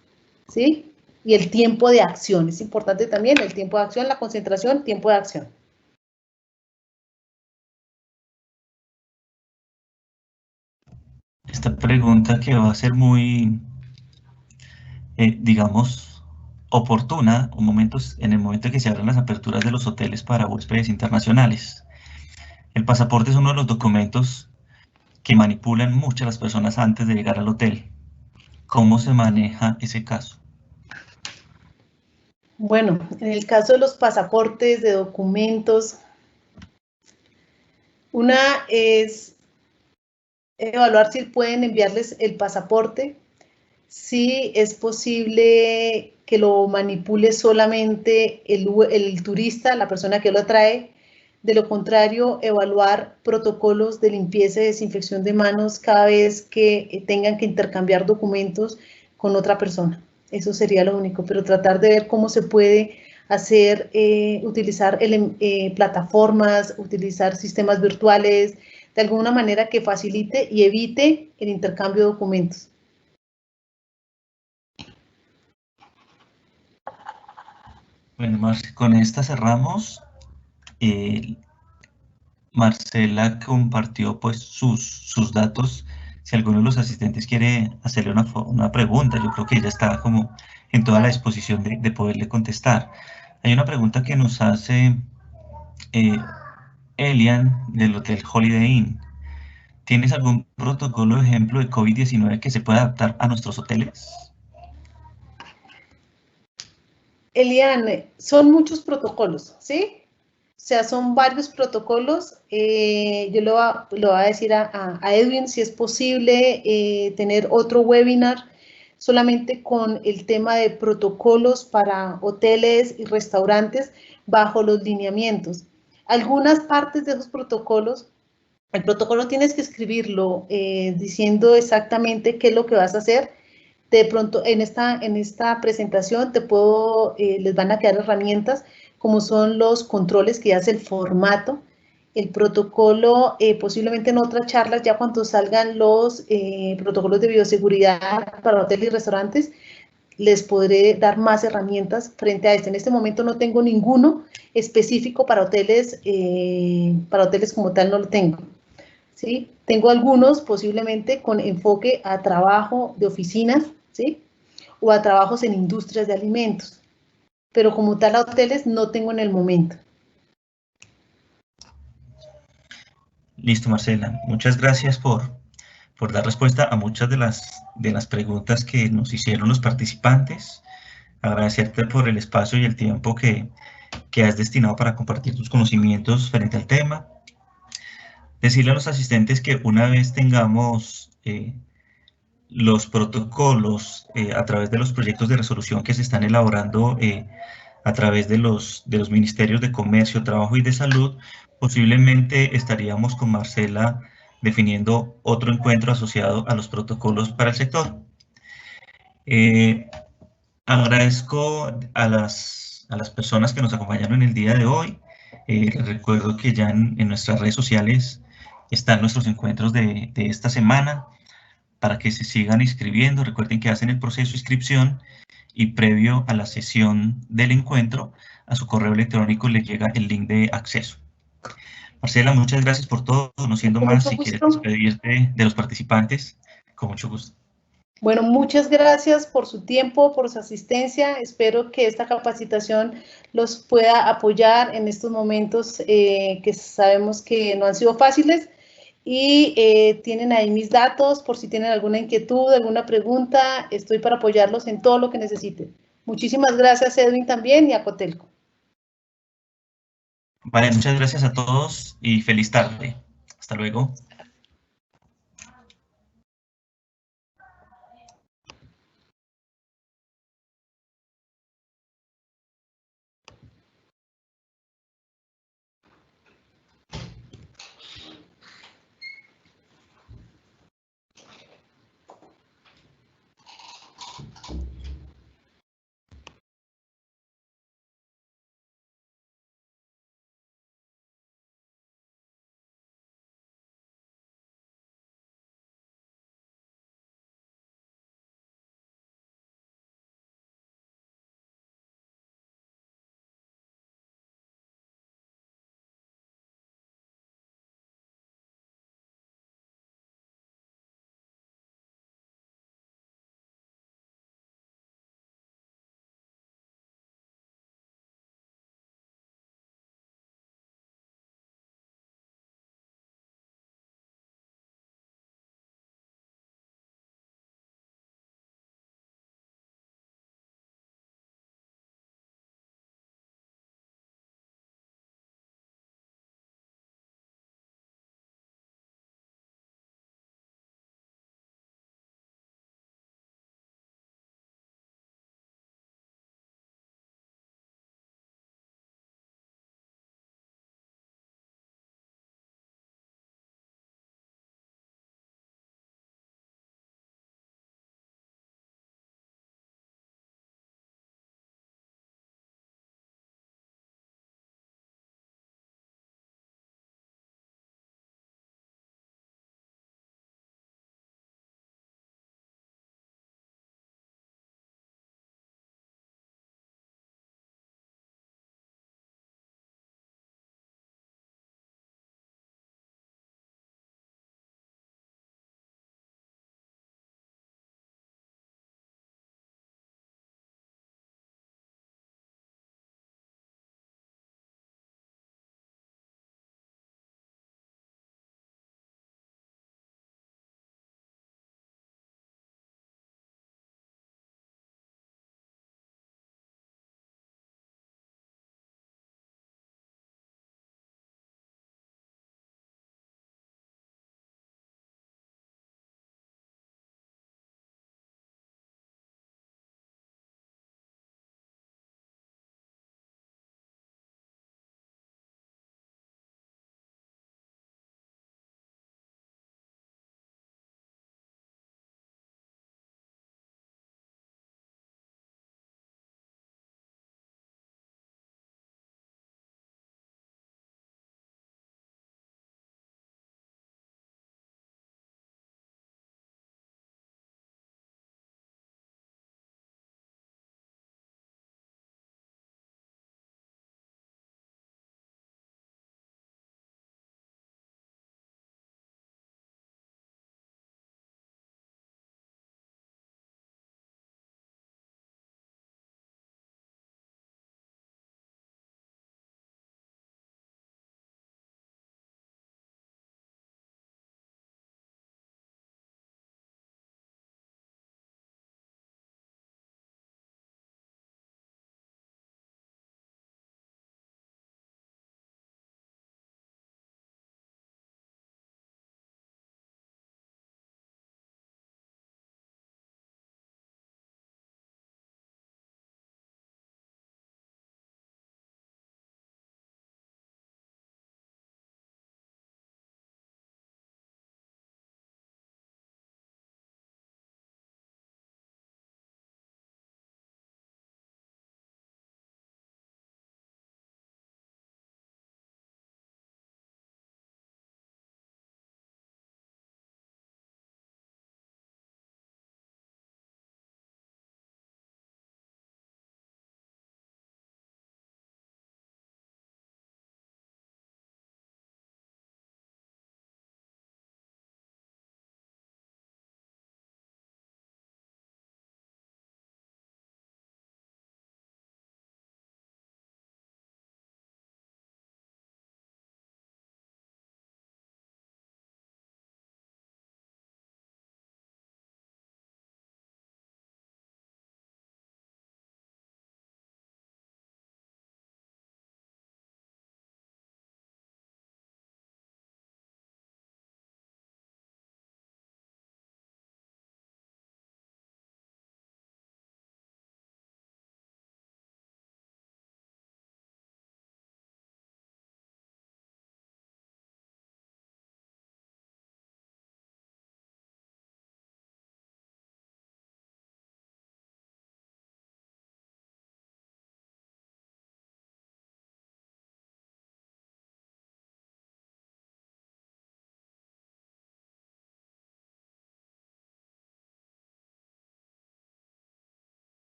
¿sí? Y el tiempo de acción, es importante también el tiempo de acción, la concentración, tiempo de acción. Esta pregunta que va a ser muy, digamos, oportuna en el momento en que se abran las aperturas de los hoteles para huéspedes internacionales. El pasaporte es uno de los documentos que manipulan muchas las personas antes de llegar al hotel. ¿Cómo se maneja ese caso? Bueno, en el caso de los pasaportes, de documentos, una es evaluar si pueden enviarles el pasaporte, si es posible que lo manipule solamente el turista, la persona que lo trae. De lo contrario, evaluar protocolos de limpieza y desinfección de manos cada vez que tengan que intercambiar documentos con otra persona. Eso sería lo único, pero tratar de ver cómo se puede hacer, utilizar plataformas, utilizar sistemas virtuales, de alguna manera que facilite y evite el intercambio de documentos. Bueno, con esta cerramos. Marcela compartió pues sus datos. Si alguno de los asistentes quiere hacerle una pregunta, yo creo que ella está como en toda la disposición de poderle contestar. Hay una pregunta que nos hace Elian del Hotel Holiday Inn. ¿Tienes algún protocolo, ejemplo, de COVID-19 que se pueda adaptar a nuestros hoteles? Eliane, son muchos protocolos, ¿sí? O sea, son varios protocolos. Yo le voy a decir a Edwin si es posible tener otro webinar solamente con el tema de protocolos para hoteles y restaurantes bajo los lineamientos. Algunas partes de esos protocolos, el protocolo tienes que escribirlo diciendo exactamente qué es lo que vas a hacer. De pronto en esta presentación les van a quedar herramientas como son los controles que hace el formato, el protocolo, posiblemente en otras charlas, ya cuando salgan los protocolos de bioseguridad para hoteles y restaurantes, les podré dar más herramientas frente a esto. En este momento no tengo ninguno específico para hoteles como tal, no lo tengo. ¿Sí? Tengo algunos posiblemente con enfoque a trabajo de oficinas, ¿sí? o a trabajos en industrias de alimentos, pero como tal a hoteles no tengo en el momento. Listo, Marcela. Muchas gracias por dar respuesta a muchas de las preguntas que nos hicieron los participantes. Agradecerte por el espacio y el tiempo que has destinado para compartir tus conocimientos frente al tema. Decirle a los asistentes que una vez tengamos los protocolos a través de los proyectos de resolución que se están elaborando a través de los ministerios de Comercio, Trabajo y de Salud, posiblemente estaríamos con Marcela definiendo otro encuentro asociado a los protocolos para el sector. Agradezco a las personas que nos acompañaron el día de hoy. Les recuerdo que ya en nuestras redes sociales están nuestros encuentros de esta semana para que se sigan inscribiendo. Recuerden que hacen el proceso de inscripción y previo a la sesión del encuentro, a su correo electrónico le llega el link de acceso. Marcela, muchas gracias por todo. No siendo más, si quieres despedirte de los participantes, con mucho gusto. Bueno, muchas gracias por su tiempo, por su asistencia. Espero que esta capacitación los pueda apoyar en estos momentos que sabemos que no han sido fáciles. Y tienen ahí mis datos por si tienen alguna inquietud, alguna pregunta. Estoy para apoyarlos en todo lo que necesiten. Muchísimas gracias, Edwin, también, y a Cotelco. Vale, muchas gracias a todos y feliz tarde. Hasta luego.